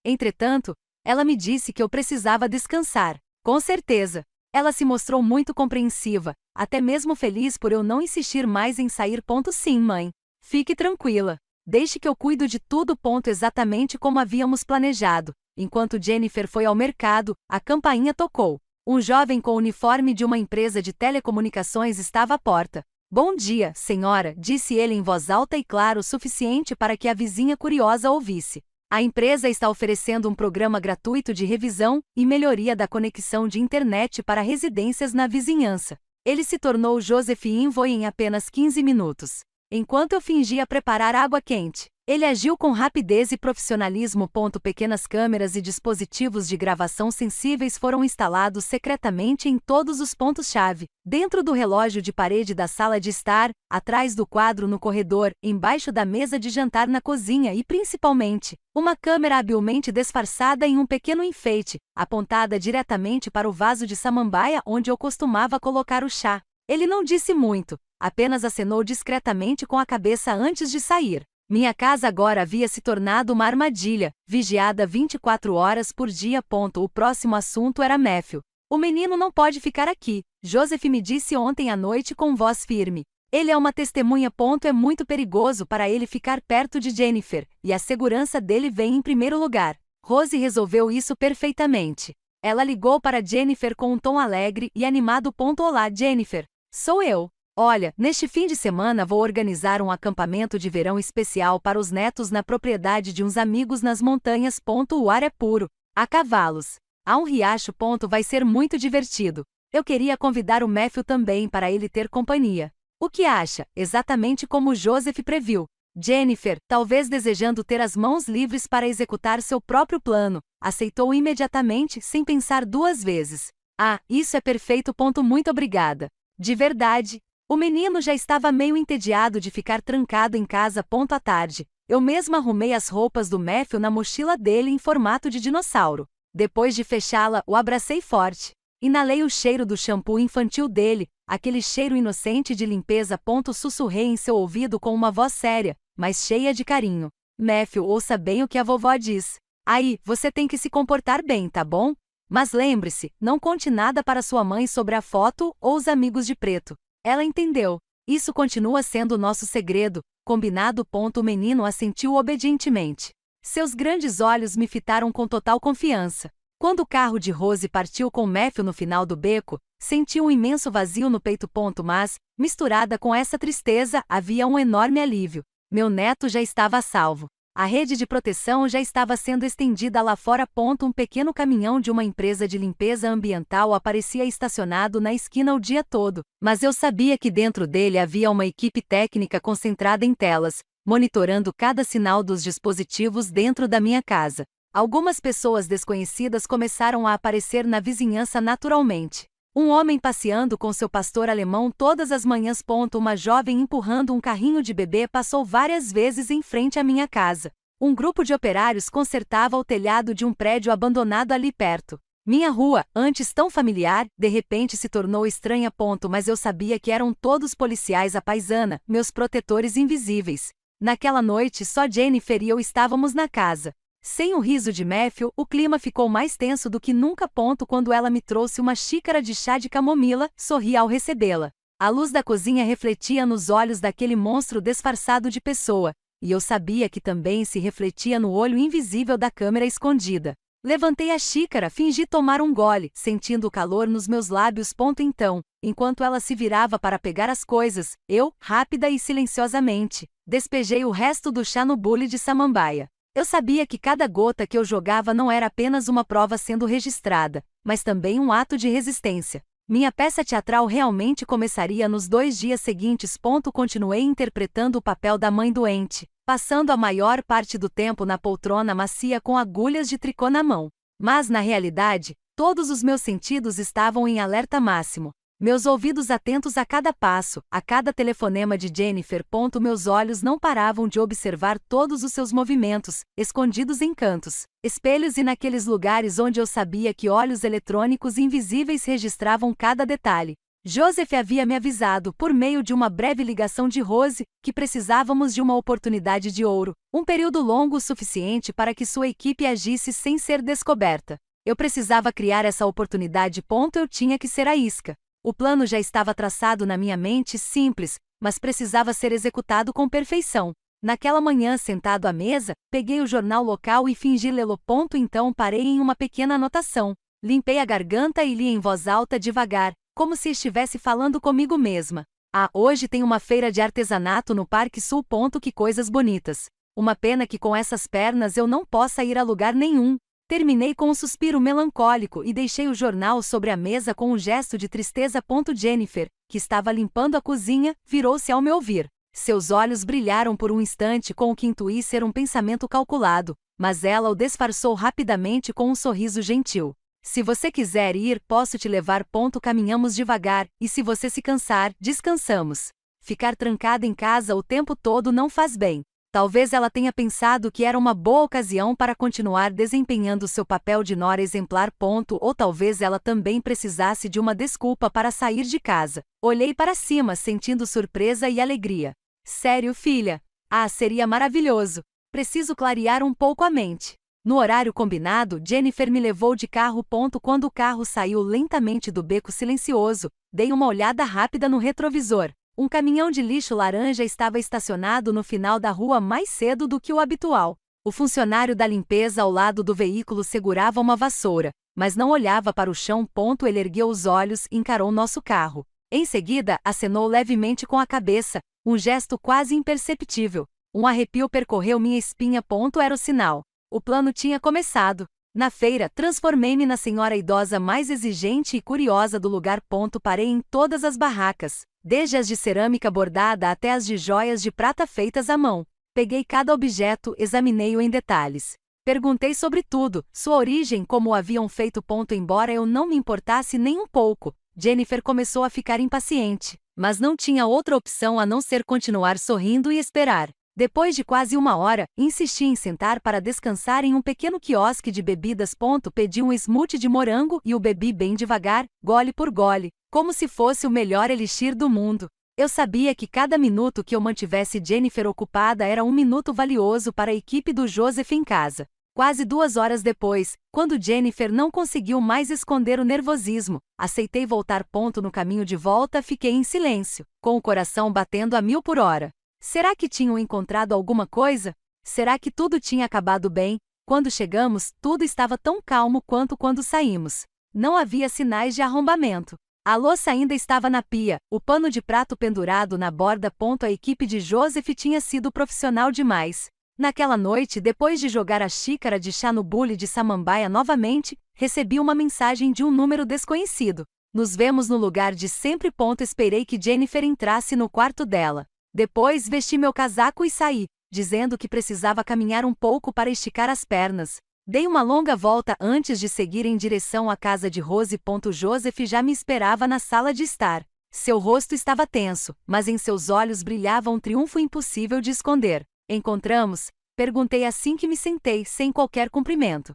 Entretanto, ela me disse que eu precisava descansar. Com certeza. Ela se mostrou muito compreensiva, até mesmo feliz por eu não insistir mais em sair. Sim, mãe. Fique tranquila. Deixe que eu cuido de tudo. Exatamente como havíamos planejado. Enquanto Jennifer foi ao mercado, a campainha tocou. Um jovem com o uniforme de uma empresa de telecomunicações estava à porta. Bom dia, senhora, disse ele em voz alta e clara o suficiente para que a vizinha curiosa ouvisse. A empresa está oferecendo um programa gratuito de revisão e melhoria da conexão de internet para residências na vizinhança. Ele se tornou Joseph Invoy em apenas 15 minutos. Enquanto eu fingia preparar água quente, ele agiu com rapidez e profissionalismo. Pequenas câmeras e dispositivos de gravação sensíveis foram instalados secretamente em todos os pontos-chave, dentro do relógio de parede da sala de estar, atrás do quadro no corredor, embaixo da mesa de jantar na cozinha e, principalmente, uma câmera habilmente disfarçada em um pequeno enfeite, apontada diretamente para o vaso de samambaia onde eu costumava colocar o chá. Ele não disse muito, apenas acenou discretamente com a cabeça antes de sair. Minha casa agora havia se tornado uma armadilha, vigiada 24 horas por dia. O próximo assunto era Matthew. O menino não pode ficar aqui, Joseph me disse ontem à noite com voz firme. Ele é uma testemunha. É muito perigoso para ele ficar perto de Jennifer, e a segurança dele vem em primeiro lugar. Rose resolveu isso perfeitamente. Ela ligou para Jennifer com um tom alegre e animado. Olá, Jennifer. Sou eu. Olha, neste fim de semana vou organizar um acampamento de verão especial para os netos na propriedade de uns amigos nas montanhas. O ar é puro. Há cavalos. Há um riacho. Vai ser muito divertido. Eu queria convidar o Matthew também para ele ter companhia. O que acha? Exatamente como Joseph previu. Jennifer, talvez desejando ter as mãos livres para executar seu próprio plano, aceitou imediatamente, sem pensar duas vezes. Ah, isso é perfeito. Muito obrigada. De verdade. O menino já estava meio entediado de ficar trancado em casa. À tarde, eu mesma arrumei as roupas do Matthew na mochila dele em formato de dinossauro. Depois de fechá-la, o abracei forte. Inalei o cheiro do shampoo infantil dele, aquele cheiro inocente de limpeza. Sussurrei em seu ouvido com uma voz séria, mas cheia de carinho. Matthew, ouça bem o que a vovó diz. Aí, você tem que se comportar bem, tá bom? Mas lembre-se, não conte nada para sua mãe sobre a foto ou os amigos de preto. Ela entendeu. Isso continua sendo nosso segredo, combinado. O menino assentiu obedientemente. Seus grandes olhos me fitaram com total confiança. Quando o carro de Rose partiu com Matthew no final do beco, senti um imenso vazio no peito. Mas, misturada com essa tristeza, havia um enorme alívio. Meu neto já estava a salvo. A rede de proteção já estava sendo estendida lá fora. Um pequeno caminhão de uma empresa de limpeza ambiental aparecia estacionado na esquina o dia todo, mas eu sabia que dentro dele havia uma equipe técnica concentrada em telas, monitorando cada sinal dos dispositivos dentro da minha casa. Algumas pessoas desconhecidas começaram a aparecer na vizinhança naturalmente. Um homem passeando com seu pastor alemão todas as manhãs. Uma jovem empurrando um carrinho de bebê passou várias vezes em frente à minha casa. Um grupo de operários consertava o telhado de um prédio abandonado ali perto. Minha rua, antes tão familiar, de repente se tornou estranha. Mas eu sabia que eram todos policiais à paisana, meus protetores invisíveis. Naquela noite só Jennifer e eu estávamos na casa. Sem o riso de Matthew, o clima ficou mais tenso do que nunca. Quando ela me trouxe uma xícara de chá de camomila, sorri ao recebê-la. A luz da cozinha refletia nos olhos daquele monstro disfarçado de pessoa, e eu sabia que também se refletia no olho invisível da câmera escondida. Levantei a xícara, fingi tomar um gole, sentindo o calor nos meus lábios. Então, enquanto ela se virava para pegar as coisas, eu, rápida e silenciosamente, despejei o resto do chá no bule de samambaia. Eu sabia que cada gota que eu jogava não era apenas uma prova sendo registrada, mas também um ato de resistência. Minha peça teatral realmente começaria nos 2 dias seguintes. Continuei interpretando o papel da mãe doente, passando a maior parte do tempo na poltrona macia com agulhas de tricô na mão. Mas, na realidade, todos os meus sentidos estavam em alerta máximo. Meus ouvidos atentos a cada passo, a cada telefonema de Jennifer. Meus olhos não paravam de observar todos os seus movimentos, escondidos em cantos, espelhos e naqueles lugares onde eu sabia que olhos eletrônicos invisíveis registravam cada detalhe. Joseph havia me avisado, por meio de uma breve ligação de Rose, que precisávamos de uma oportunidade de ouro, um período longo o suficiente para que sua equipe agisse sem ser descoberta. Eu precisava criar essa oportunidade. Eu tinha que ser a isca. O plano já estava traçado na minha mente, simples, mas precisava ser executado com perfeição. Naquela manhã, sentado à mesa, peguei o jornal local e fingi lê-lo. Então parei em uma pequena anotação. Limpei a garganta e li em voz alta devagar, como se estivesse falando comigo mesma. Ah, hoje tem uma feira de artesanato no Parque Sul. Que coisas bonitas. Uma pena que com essas pernas eu não possa ir a lugar nenhum. Terminei com um suspiro melancólico e deixei o jornal sobre a mesa com um gesto de tristeza. Jennifer, que estava limpando a cozinha, virou-se ao me ouvir. Seus olhos brilharam por um instante com o que intuí ser um pensamento calculado, mas ela o disfarçou rapidamente com um sorriso gentil. Se você quiser ir, posso te levar. Caminhamos devagar, e se você se cansar, descansamos. Ficar trancada em casa o tempo todo não faz bem. Talvez ela tenha pensado que era uma boa ocasião para continuar desempenhando seu papel de nora exemplar. Ou talvez ela também precisasse de uma desculpa para sair de casa. Olhei para cima, sentindo surpresa e alegria. Sério, filha? Ah, seria maravilhoso. Preciso clarear um pouco a mente. No horário combinado, Jennifer me levou de carro. Quando o carro saiu lentamente do beco silencioso, dei uma olhada rápida no retrovisor. Um caminhão de lixo laranja estava estacionado no final da rua mais cedo do que o habitual. O funcionário da limpeza ao lado do veículo segurava uma vassoura, mas não olhava para o chão. Ele ergueu os olhos e encarou nosso carro. Em seguida, acenou levemente com a cabeça, um gesto quase imperceptível. Um arrepio percorreu minha espinha. Era o sinal. O plano tinha começado. Na feira, transformei-me na senhora idosa mais exigente e curiosa do lugar. Parei em todas as barracas, desde as de cerâmica bordada até as de joias de prata feitas à mão. Peguei cada objeto, examinei-o em detalhes. Perguntei sobre tudo, sua origem, como o haviam feito. Embora eu não me importasse nem um pouco, Jennifer começou a ficar impaciente, mas não tinha outra opção a não ser continuar sorrindo e esperar. Depois de quase uma hora, insisti em sentar para descansar em um pequeno quiosque de bebidas. Pedi um smoothie de morango e o bebi bem devagar, gole por gole, como se fosse o melhor elixir do mundo. Eu sabia que cada minuto que eu mantivesse Jennifer ocupada era um minuto valioso para a equipe do Joseph em casa. Quase 2 horas depois, quando Jennifer não conseguiu mais esconder o nervosismo, aceitei voltar. No caminho de volta fiquei em silêncio, com o coração batendo a 1000 por hora. Será que tinham encontrado alguma coisa? Será que tudo tinha acabado bem? Quando chegamos, tudo estava tão calmo quanto quando saímos. Não havia sinais de arrombamento. A louça ainda estava na pia, o pano de prato pendurado na borda. A equipe de Joseph tinha sido profissional demais. Naquela noite, depois de jogar a xícara de chá no bule de samambaia novamente, recebi uma mensagem de um número desconhecido. Nos vemos no lugar de sempre. Esperei que Jennifer entrasse no quarto dela. Depois vesti meu casaco e saí, dizendo que precisava caminhar um pouco para esticar as pernas. Dei uma longa volta antes de seguir em direção à casa de Rose. Joseph já me esperava na sala de estar. Seu rosto estava tenso, mas em seus olhos brilhava um triunfo impossível de esconder. Encontramos? Perguntei assim que me sentei, sem qualquer cumprimento.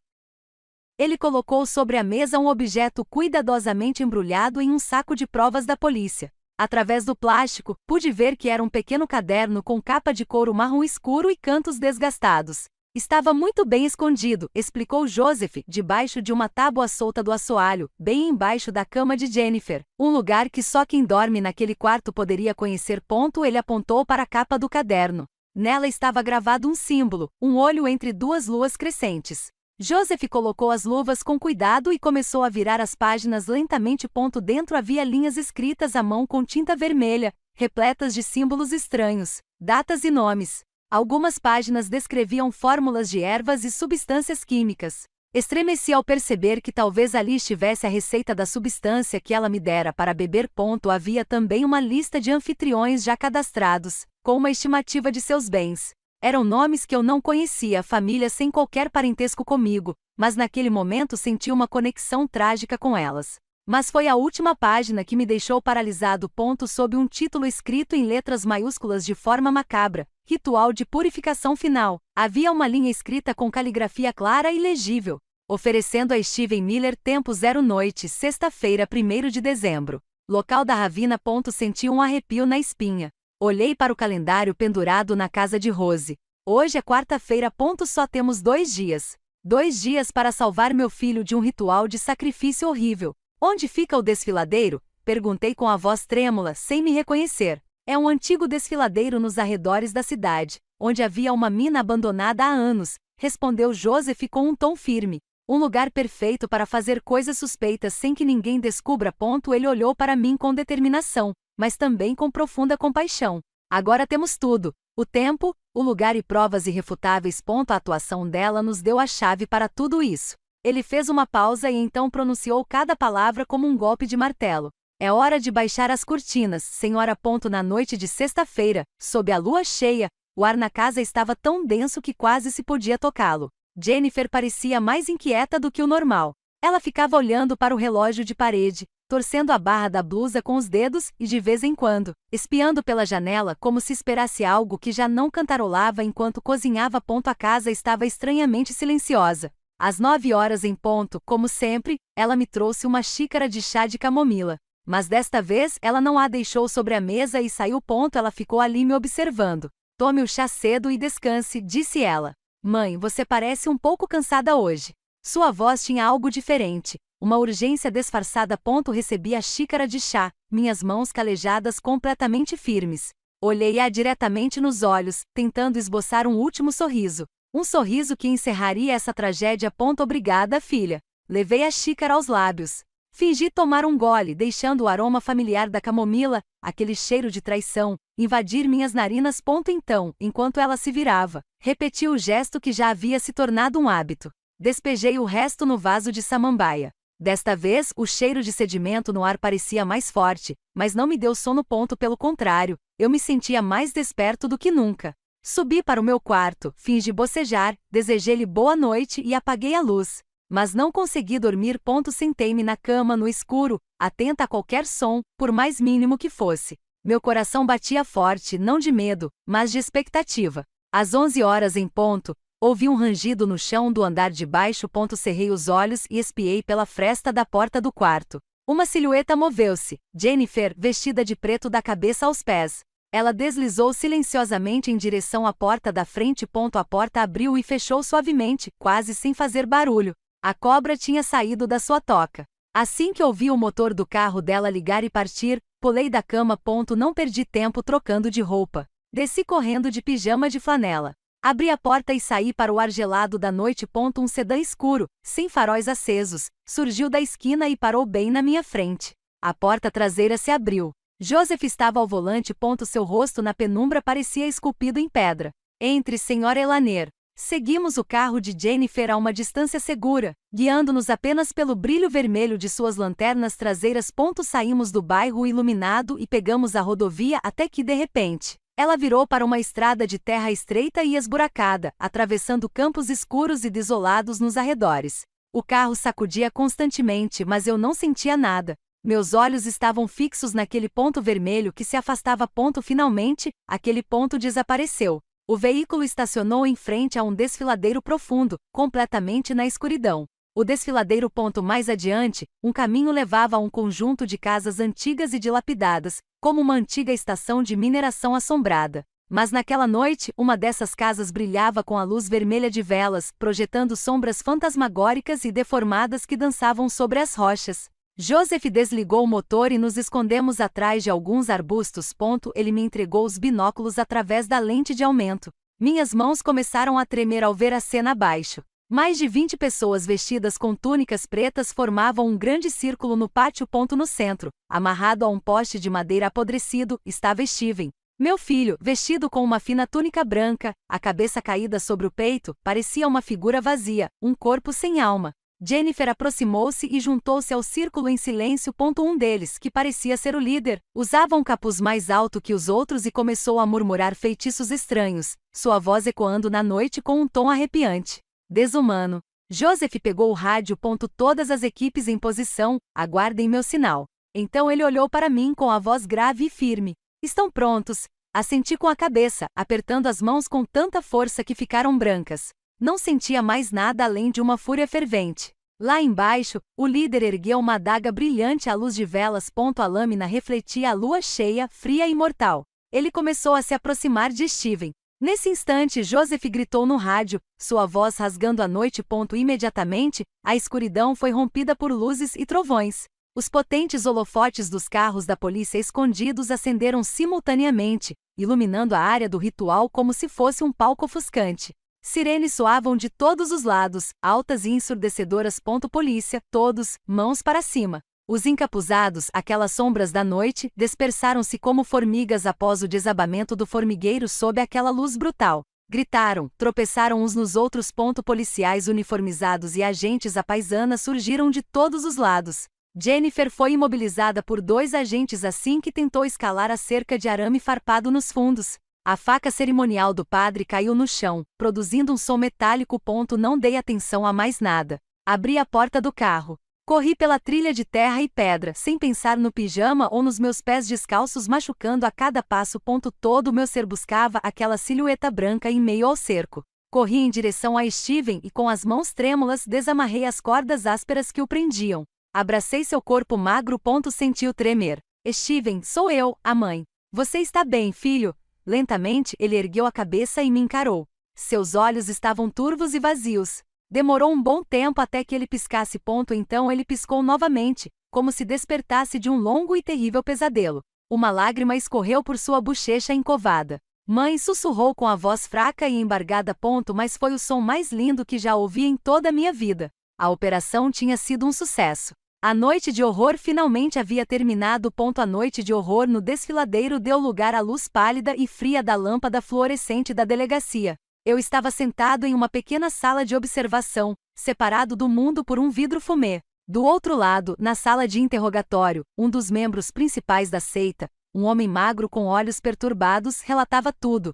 Ele colocou sobre a mesa um objeto cuidadosamente embrulhado em um saco de provas da polícia. Através do plástico, pude ver que era um pequeno caderno com capa de couro marrom escuro e cantos desgastados. Estava muito bem escondido, explicou Joseph, debaixo de uma tábua solta do assoalho, bem embaixo da cama de Jennifer. Um lugar que só quem dorme naquele quarto poderia conhecer. Ele apontou para a capa do caderno. Nela estava gravado um símbolo, um olho entre 2 luas crescentes. Joseph colocou as luvas com cuidado e começou a virar as páginas lentamente. Dentro havia linhas escritas à mão com tinta vermelha, repletas de símbolos estranhos, datas e nomes. Algumas páginas descreviam fórmulas de ervas e substâncias químicas. Estremeci ao perceber que talvez ali estivesse a receita da substância que ela me dera para beber. Havia também uma lista de anfitriões já cadastrados, com uma estimativa de seus bens. Eram nomes que eu não conhecia, famílias sem qualquer parentesco comigo, mas naquele momento senti uma conexão trágica com elas. Mas foi a última página que me deixou paralisado. Sob um título escrito em letras maiúsculas de forma macabra, Ritual de Purificação Final, havia uma linha escrita com caligrafia clara e legível, oferecendo a Steven Miller tempo 0 noite, sexta-feira, 1º de dezembro. Local da Ravina. Senti um arrepio na espinha. Olhei para o calendário pendurado na casa de Rose. Hoje é quarta-feira. Só temos 2 dias. 2 dias para salvar meu filho de um ritual de sacrifício horrível. Onde fica o desfiladeiro? Perguntei com a voz trêmula, sem me reconhecer. É um antigo desfiladeiro nos arredores da cidade, onde havia uma mina abandonada há anos, respondeu Joseph com um tom firme. Um lugar perfeito para fazer coisas suspeitas sem que ninguém descubra. Ele olhou para mim com determinação, mas também com profunda compaixão. Agora temos tudo: o tempo, o lugar e provas irrefutáveis. A atuação dela nos deu a chave para tudo isso. Ele fez uma pausa e então pronunciou cada palavra como um golpe de martelo. É hora de baixar as cortinas, senhora. Na noite de sexta-feira, sob a lua cheia, o ar na casa estava tão denso que quase se podia tocá-lo. Jennifer parecia mais inquieta do que o normal. Ela ficava olhando para o relógio de parede, torcendo a barra da blusa com os dedos e, de vez em quando, espiando pela janela como se esperasse algo que já não cantarolava enquanto cozinhava. A casa estava estranhamente silenciosa. Às 9 horas em ponto, como sempre, ela me trouxe uma xícara de chá de camomila. Mas desta vez ela não a deixou sobre a mesa e saiu. Ela ficou ali me observando. Tome o chá cedo e descanse, disse ela. Mãe, você parece um pouco cansada hoje. Sua voz tinha algo diferente, uma urgência disfarçada. Recebi a xícara de chá, minhas mãos calejadas completamente firmes. Olhei-a diretamente nos olhos, tentando esboçar um último sorriso. Um sorriso que encerraria essa tragédia. Obrigada, filha. Levei a xícara aos lábios. Fingi tomar um gole, deixando o aroma familiar da camomila, aquele cheiro de traição, invadir minhas narinas. Então, enquanto ela se virava, repeti o gesto que já havia se tornado um hábito. Despejei o resto no vaso de samambaia. Desta vez, o cheiro de sedimento no ar parecia mais forte, mas não me deu sono. Pelo contrário, eu me sentia mais desperto do que nunca. Subi para o meu quarto, fingi bocejar, desejei-lhe boa noite e apaguei a luz. Mas não consegui dormir. Sentei-me na cama no escuro, atenta a qualquer som, por mais mínimo que fosse. Meu coração batia forte, não de medo, mas de expectativa. Às 11 horas em ponto, ouvi um rangido no chão do andar de baixo. Cerrei os olhos e espiei pela fresta da porta do quarto. Uma silhueta moveu-se, Jennifer, vestida de preto da cabeça aos pés. Ela deslizou silenciosamente em direção à porta da frente. A porta abriu e fechou suavemente, quase sem fazer barulho. A cobra tinha saído da sua toca. Assim que ouvi o motor do carro dela ligar e partir, pulei da cama. Não perdi tempo trocando de roupa. Desci correndo de pijama de flanela. Abri a porta e saí para o ar gelado da noite. Um sedã escuro, sem faróis acesos, surgiu da esquina e parou bem na minha frente. A porta traseira se abriu. Joseph estava ao volante. Seu rosto na penumbra parecia esculpido em pedra. Entre, Sra. Elaner. Seguimos o carro de Jennifer a uma distância segura, guiando-nos apenas pelo brilho vermelho de suas lanternas traseiras. Saímos do bairro iluminado e pegamos a rodovia até que, de repente, ela virou para uma estrada de terra estreita e esburacada, atravessando campos escuros e desolados nos arredores. O carro sacudia constantemente, mas eu não sentia nada. Meus olhos estavam fixos naquele ponto vermelho que se afastava. Finalmente, aquele ponto desapareceu. O veículo estacionou em frente a um desfiladeiro profundo, completamente na escuridão. O desfiladeiro. Mais adiante, um caminho levava a um conjunto de casas antigas e dilapidadas, como uma antiga estação de mineração assombrada. Mas naquela noite, uma dessas casas brilhava com a luz vermelha de velas, projetando sombras fantasmagóricas e deformadas que dançavam sobre as rochas. Joseph desligou o motor e nos escondemos atrás de alguns arbustos. Ele me entregou os binóculos através da lente de aumento. Minhas mãos começaram a tremer ao ver a cena abaixo. Mais de 20 pessoas vestidas com túnicas pretas formavam um grande círculo no pátio. No centro, amarrado a um poste de madeira apodrecido, estava Steven. Meu filho, vestido com uma fina túnica branca, a cabeça caída sobre o peito, parecia uma figura vazia, um corpo sem alma. Jennifer aproximou-se e juntou-se ao círculo em silêncio. Um deles, que parecia ser o líder, usava um capuz mais alto que os outros e começou a murmurar feitiços estranhos, sua voz ecoando na noite com um tom arrepiante. Desumano. Joseph pegou o rádio. Todas as equipes em posição, aguardem meu sinal. Então ele olhou para mim com a voz grave e firme. Estão prontos? Assenti com a cabeça, apertando as mãos com tanta força que ficaram brancas. Não sentia mais nada além de uma fúria fervente. Lá embaixo, o líder ergueu uma adaga brilhante à luz de velas. A lâmina refletia a lua cheia, fria e mortal. Ele começou a se aproximar de Steven. Nesse instante, Joseph gritou no rádio, sua voz rasgando a noite. Imediatamente, a escuridão foi rompida por luzes e trovões. Os potentes holofotes dos carros da polícia escondidos acenderam simultaneamente, iluminando a área do ritual como se fosse um palco ofuscante. Sirenes soavam de todos os lados, altas e ensurdecedoras. Polícia, todos, mãos para cima. Os encapuzados, aquelas sombras da noite, dispersaram-se como formigas após o desabamento do formigueiro sob aquela luz brutal. Gritaram, tropeçaram uns nos outros. Policiais uniformizados e agentes à paisana surgiram de todos os lados. Jennifer foi imobilizada por 2 agentes assim que tentou escalar a cerca de arame farpado nos fundos. A faca cerimonial do padre caiu no chão, produzindo um som metálico. Não dei atenção a mais nada. Abri a porta do carro. Corri pela trilha de terra e pedra, sem pensar no pijama ou nos meus pés descalços machucando a cada passo. Todo o meu ser buscava aquela silhueta branca em meio ao cerco. Corri em direção a Steven e com as mãos trêmulas desamarrei as cordas ásperas que o prendiam. Abracei seu corpo magro. Senti-o tremer. Steven, sou eu, a mãe. Você está bem, filho? Lentamente, ele ergueu a cabeça e me encarou. Seus olhos estavam turvos e vazios. Demorou um bom tempo até que ele piscasse. Então ele piscou novamente, como se despertasse de um longo e terrível pesadelo. Uma lágrima escorreu por sua bochecha encovada. Mãe, sussurrou com a voz fraca e embargada. Mas foi o som mais lindo que já ouvi em toda a minha vida. A operação tinha sido um sucesso. A noite de horror finalmente havia terminado. A noite de horror no desfiladeiro deu lugar à luz pálida e fria da lâmpada fluorescente da delegacia. Eu estava sentado em uma pequena sala de observação, separado do mundo por um vidro fumê. Do outro lado, na sala de interrogatório, um dos membros principais da seita, um homem magro com olhos perturbados, relatava tudo.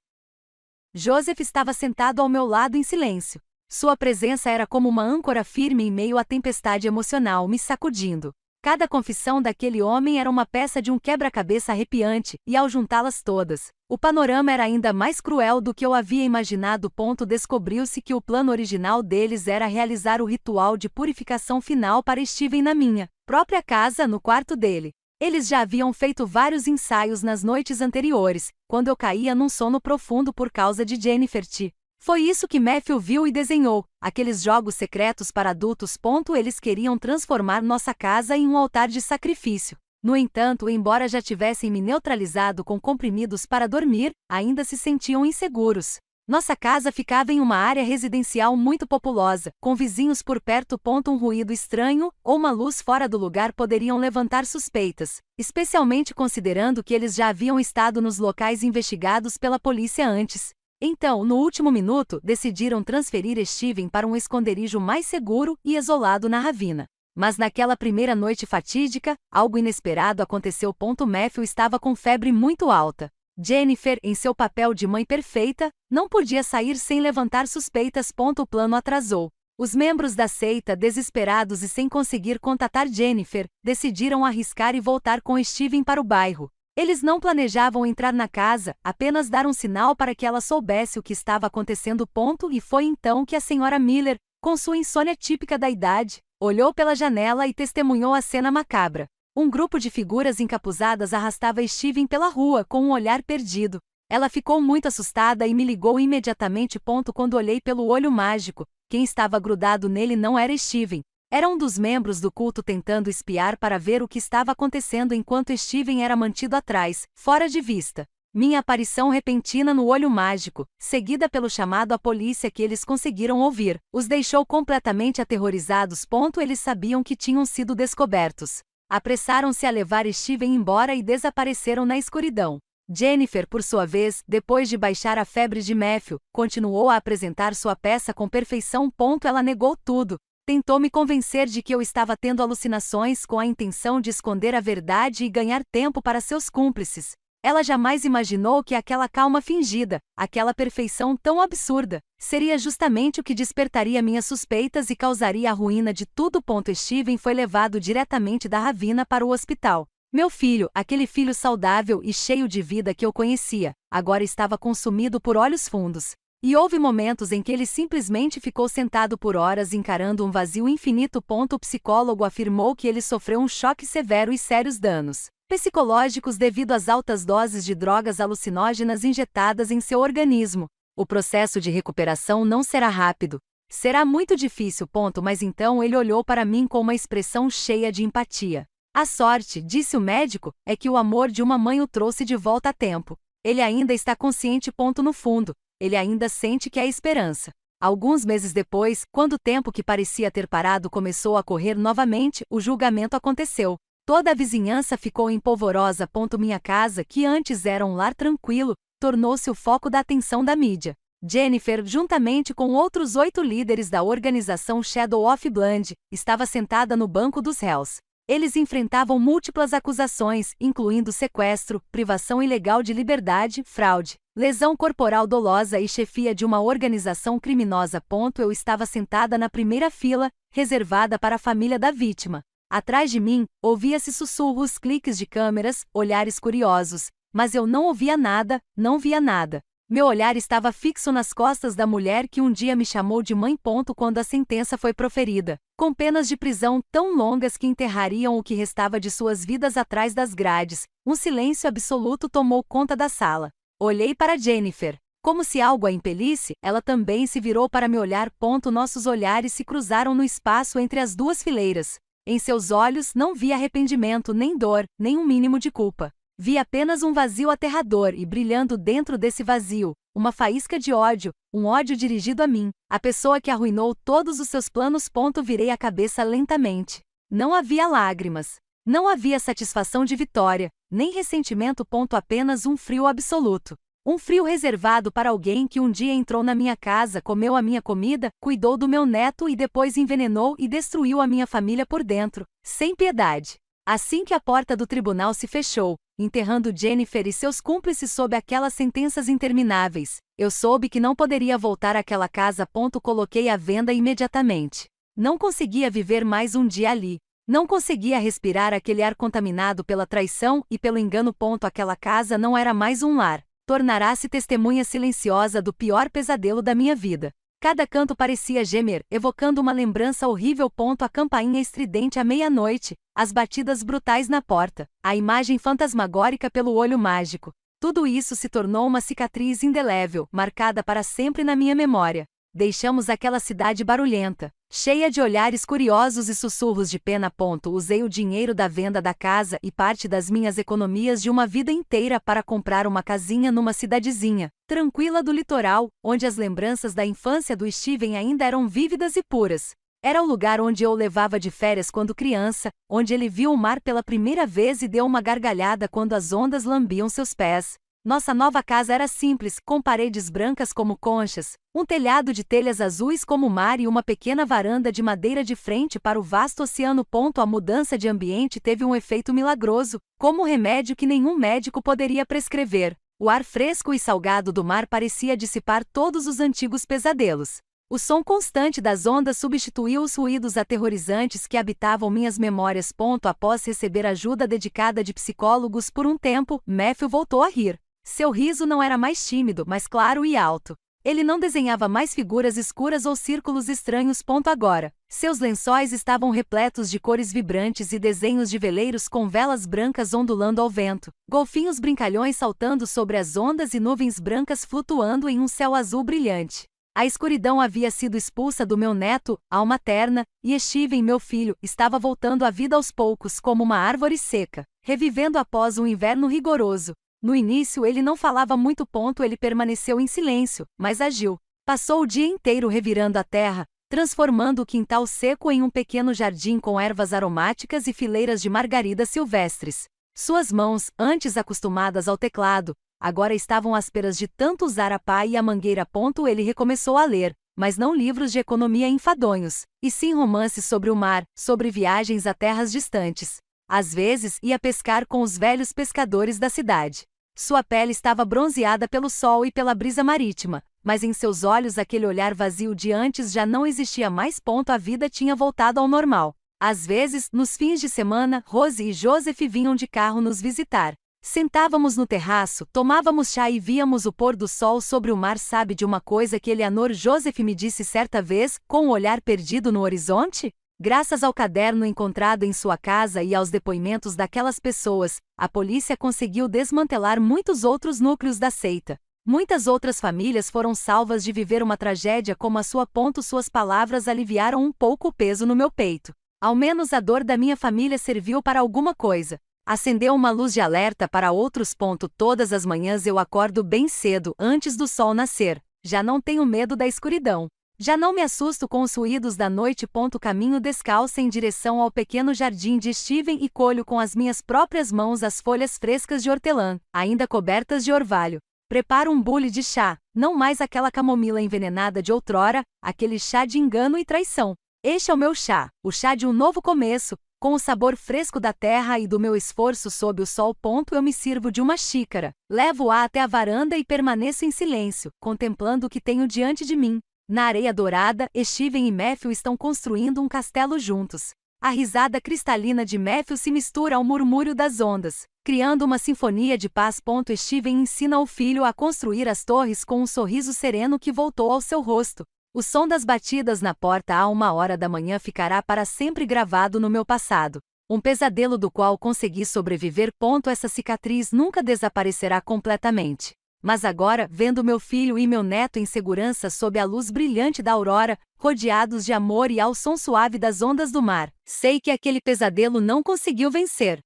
Joseph estava sentado ao meu lado em silêncio. Sua presença era como uma âncora firme em meio à tempestade emocional, me sacudindo. Cada confissão daquele homem era uma peça de um quebra-cabeça arrepiante, e ao juntá-las todas, o panorama era ainda mais cruel do que eu havia imaginado. Descobriu-se que o plano original deles era realizar o ritual de purificação final para Steven na minha própria casa, no quarto dele. Eles já haviam feito vários ensaios nas noites anteriores, quando eu caía num sono profundo por causa de Jennifer T. Foi isso que Matthew viu e desenhou, aqueles jogos secretos para adultos. Eles queriam transformar nossa casa em um altar de sacrifício. No entanto, embora já tivessem me neutralizado com comprimidos para dormir, ainda se sentiam inseguros. Nossa casa ficava em uma área residencial muito populosa, com vizinhos por perto. Um ruído estranho ou uma luz fora do lugar poderiam levantar suspeitas, especialmente considerando que eles já haviam estado nos locais investigados pela polícia antes. Então, no último minuto, decidiram transferir Steven para um esconderijo mais seguro e isolado na ravina. Mas naquela primeira noite fatídica, algo inesperado aconteceu. Matthew estava com febre muito alta. Jennifer, em seu papel de mãe perfeita, não podia sair sem levantar suspeitas. O plano atrasou. Os membros da seita, desesperados e sem conseguir contatar Jennifer, decidiram arriscar e voltar com Steven para o bairro. Eles não planejavam entrar na casa, apenas dar um sinal para que ela soubesse o que estava acontecendo. E foi então que a senhora Miller, com sua insônia típica da idade, olhou pela janela e testemunhou a cena macabra. Um grupo de figuras encapuzadas arrastava Steven pela rua com um olhar perdido. Ela ficou muito assustada e me ligou imediatamente. Quando olhei pelo olho mágico, quem estava grudado nele não era Steven. Era um dos membros do culto tentando espiar para ver o que estava acontecendo enquanto Steven era mantido atrás, fora de vista. Minha aparição repentina no olho mágico, seguida pelo chamado à polícia que eles conseguiram ouvir, os deixou completamente aterrorizados. Eles sabiam que tinham sido descobertos. Apressaram-se a levar Steven embora e desapareceram na escuridão. Jennifer, por sua vez, depois de baixar a febre de Matthew, continuou a apresentar sua peça com perfeição. Ela negou tudo. Tentou me convencer de que eu estava tendo alucinações com a intenção de esconder a verdade e ganhar tempo para seus cúmplices. Ela jamais imaginou que aquela calma fingida, aquela perfeição tão absurda, seria justamente o que despertaria minhas suspeitas e causaria a ruína de tudo. Steven foi levado diretamente da ravina para o hospital. Meu filho, aquele filho saudável e cheio de vida que eu conhecia, agora estava consumido por olhos fundos. E houve momentos em que ele simplesmente ficou sentado por horas encarando um vazio infinito. O psicólogo afirmou que ele sofreu um choque severo e sérios danos psicológicos devido às altas doses de drogas alucinógenas injetadas em seu organismo. O processo de recuperação não será rápido. Será muito difícil. Mas então ele olhou para mim com uma expressão cheia de empatia. A sorte, disse o médico, é que o amor de uma mãe o trouxe de volta a tempo. Ele ainda está consciente. No fundo, ele ainda sente que há esperança. Alguns meses depois, quando o tempo que parecia ter parado começou a correr novamente, o julgamento aconteceu. Toda a vizinhança ficou em polvorosa. Minha casa, que antes era um lar tranquilo, tornou-se o foco da atenção da mídia. Jennifer, juntamente com outros 8 líderes da organização Shadow of Blood, estava sentada no banco dos réus. Eles enfrentavam múltiplas acusações, incluindo sequestro, privação ilegal de liberdade, fraude, lesão corporal dolosa e chefia de uma organização criminosa. Eu estava sentada na primeira fila, reservada para a família da vítima. Atrás de mim, ouvia-se sussurros, cliques de câmeras, olhares curiosos, mas eu não ouvia nada, não via nada. Meu olhar estava fixo nas costas da mulher que um dia me chamou de mãe. Quando a sentença foi proferida, com penas de prisão tão longas que enterrariam o que restava de suas vidas atrás das grades, um silêncio absoluto tomou conta da sala. Olhei para Jennifer. Como se algo a impelisse, ela também se virou para me olhar. Nossos olhares se cruzaram no espaço entre as duas fileiras. Em seus olhos não vi arrependimento nem dor, nem um mínimo de culpa. Vi apenas um vazio aterrador e brilhando dentro desse vazio, uma faísca de ódio, um ódio dirigido a mim, a pessoa que arruinou todos os seus planos. Virei a cabeça lentamente. Não havia lágrimas. Não havia satisfação de vitória, nem ressentimento. Apenas um frio absoluto. Um frio reservado para alguém que um dia entrou na minha casa, comeu a minha comida, cuidou do meu neto e depois envenenou e destruiu a minha família por dentro, sem piedade. Assim que a porta do tribunal se fechou, enterrando Jennifer e seus cúmplices sob aquelas sentenças intermináveis, eu soube que não poderia voltar àquela casa. Coloquei à venda imediatamente. Não conseguia viver mais um dia ali. Não conseguia respirar aquele ar contaminado pela traição e pelo engano. Aquela casa não era mais um lar. Tornará-se testemunha silenciosa do pior pesadelo da minha vida. Cada canto parecia gemer, evocando uma lembrança horrível. A campainha estridente à meia-noite, as batidas brutais na porta, a imagem fantasmagórica pelo olho mágico. Tudo isso se tornou uma cicatriz indelével, marcada para sempre na minha memória. Deixamos aquela cidade barulhenta, cheia de olhares curiosos e sussurros de pena. Usei o dinheiro da venda da casa e parte das minhas economias de uma vida inteira para comprar uma casinha numa cidadezinha tranquila do litoral, onde as lembranças da infância do Steven ainda eram vívidas e puras. Era o lugar onde eu o levava de férias quando criança, onde ele viu o mar pela primeira vez e deu uma gargalhada quando as ondas lambiam seus pés. Nossa nova casa era simples, com paredes brancas como conchas, um telhado de telhas azuis como o mar e uma pequena varanda de madeira de frente para o vasto oceano. A mudança de ambiente teve um efeito milagroso, como um remédio que nenhum médico poderia prescrever. O ar fresco e salgado do mar parecia dissipar todos os antigos pesadelos. O som constante das ondas substituiu os ruídos aterrorizantes que habitavam minhas memórias. Após receber ajuda dedicada de psicólogos por um tempo, Matthew voltou a rir. Seu riso não era mais tímido, mas claro e alto. Ele não desenhava mais figuras escuras ou círculos estranhos. Agora, seus lençóis estavam repletos de cores vibrantes e desenhos de veleiros com velas brancas ondulando ao vento, golfinhos brincalhões saltando sobre as ondas e nuvens brancas flutuando em um céu azul brilhante. A escuridão havia sido expulsa do meu neto, alma terna, e Steven, meu filho, estava voltando à vida aos poucos como uma árvore seca, revivendo após um inverno rigoroso. No início ele não falava muito. Ele permaneceu em silêncio, mas agiu. Passou o dia inteiro revirando a terra, transformando o quintal seco em um pequeno jardim com ervas aromáticas e fileiras de margaridas silvestres. Suas mãos, antes acostumadas ao teclado, agora estavam ásperas de tanto usar a pá e a mangueira. Ele recomeçou a ler, mas não livros de economia enfadonhos, e sim romances sobre o mar, sobre viagens a terras distantes. Às vezes ia pescar com os velhos pescadores da cidade. Sua pele estava bronzeada pelo sol e pela brisa marítima, mas em seus olhos aquele olhar vazio de antes já não existia mais. A vida tinha voltado ao normal. Às vezes, nos fins de semana, Rose e Joseph vinham de carro nos visitar. Sentávamos no terraço, tomávamos chá e víamos o pôr do sol sobre o mar. Sabe de uma coisa que Eleanor Joseph me disse certa vez, com o olhar perdido no horizonte? Graças ao caderno encontrado em sua casa e aos depoimentos daquelas pessoas, a polícia conseguiu desmantelar muitos outros núcleos da seita. Muitas outras famílias foram salvas de viver uma tragédia como a sua. Suas palavras aliviaram um pouco o peso no meu peito. Ao menos a dor da minha família serviu para alguma coisa. Acendeu uma luz de alerta para outros. Todas as manhãs eu acordo bem cedo, antes do sol nascer. Já não tenho medo da escuridão. Já não me assusto com os ruídos da noite. Caminho descalça em direção ao pequeno jardim de Steven e colho com as minhas próprias mãos as folhas frescas de hortelã, ainda cobertas de orvalho. Preparo um bule de chá, não mais aquela camomila envenenada de outrora, aquele chá de engano e traição. Este é o meu chá, o chá de um novo começo, com o sabor fresco da terra e do meu esforço sob o sol. Eu me sirvo de uma xícara, levo-a até a varanda e permaneço em silêncio, contemplando o que tenho diante de mim. Na areia dourada, Steven e Matthew estão construindo um castelo juntos. A risada cristalina de Matthew se mistura ao murmúrio das ondas, criando uma sinfonia de paz. Steven ensina o filho a construir as torres com um sorriso sereno que voltou ao seu rosto. O som das batidas na porta à 1h da manhã ficará para sempre gravado no meu passado. Um pesadelo do qual consegui sobreviver. Essa cicatriz nunca desaparecerá completamente. Mas agora, vendo meu filho e meu neto em segurança sob a luz brilhante da aurora, rodeados de amor e ao som suave das ondas do mar, sei que aquele pesadelo não conseguiu vencer.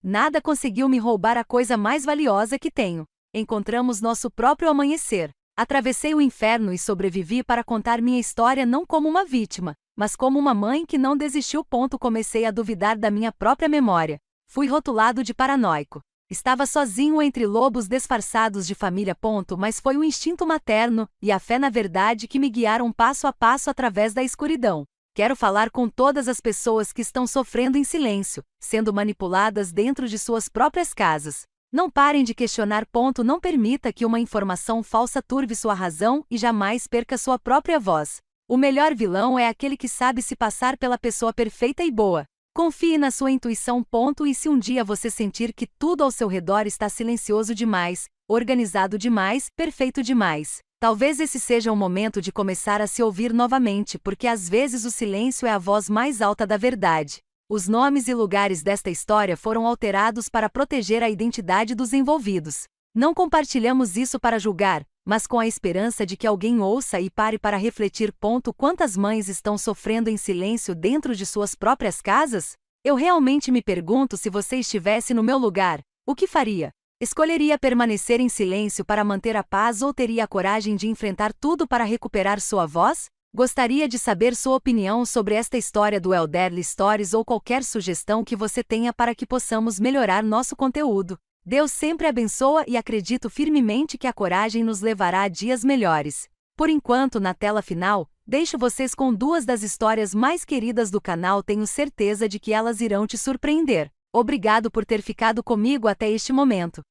Nada conseguiu me roubar a coisa mais valiosa que tenho. Encontramos nosso próprio amanhecer. Atravessei o inferno e sobrevivi para contar minha história não como uma vítima, mas como uma mãe que não desistiu. Comecei a duvidar da minha própria memória. Fui rotulado de paranoico. Estava sozinho entre lobos disfarçados de família. Mas foi o instinto materno e a fé na verdade que me guiaram passo a passo através da escuridão. Quero falar com todas as pessoas que estão sofrendo em silêncio, sendo manipuladas dentro de suas próprias casas. Não parem de questionar. Não permita que uma informação falsa turve sua razão e jamais perca sua própria voz. O melhor vilão é aquele que sabe se passar pela pessoa perfeita e boa. Confie na sua intuição. E se um dia você sentir que tudo ao seu redor está silencioso demais, organizado demais, perfeito demais, talvez esse seja o momento de começar a se ouvir novamente, porque às vezes o silêncio é a voz mais alta da verdade. Os nomes e lugares desta história foram alterados para proteger a identidade dos envolvidos. Não compartilhamos isso para julgar, mas com a esperança de que alguém ouça e pare para refletir. Quantas mães estão sofrendo em silêncio dentro de suas próprias casas? Eu realmente me pergunto, se você estivesse no meu lugar, o que faria? Escolheria permanecer em silêncio para manter a paz ou teria a coragem de enfrentar tudo para recuperar sua voz? Gostaria de saber sua opinião sobre esta história do Elderly Stories ou qualquer sugestão que você tenha para que possamos melhorar nosso conteúdo. Deus sempre abençoa e acredito firmemente que a coragem nos levará a dias melhores. Por enquanto, na tela final, deixo vocês com duas das histórias mais queridas do canal. Tenho certeza de que elas irão te surpreender. Obrigado por ter ficado comigo até este momento.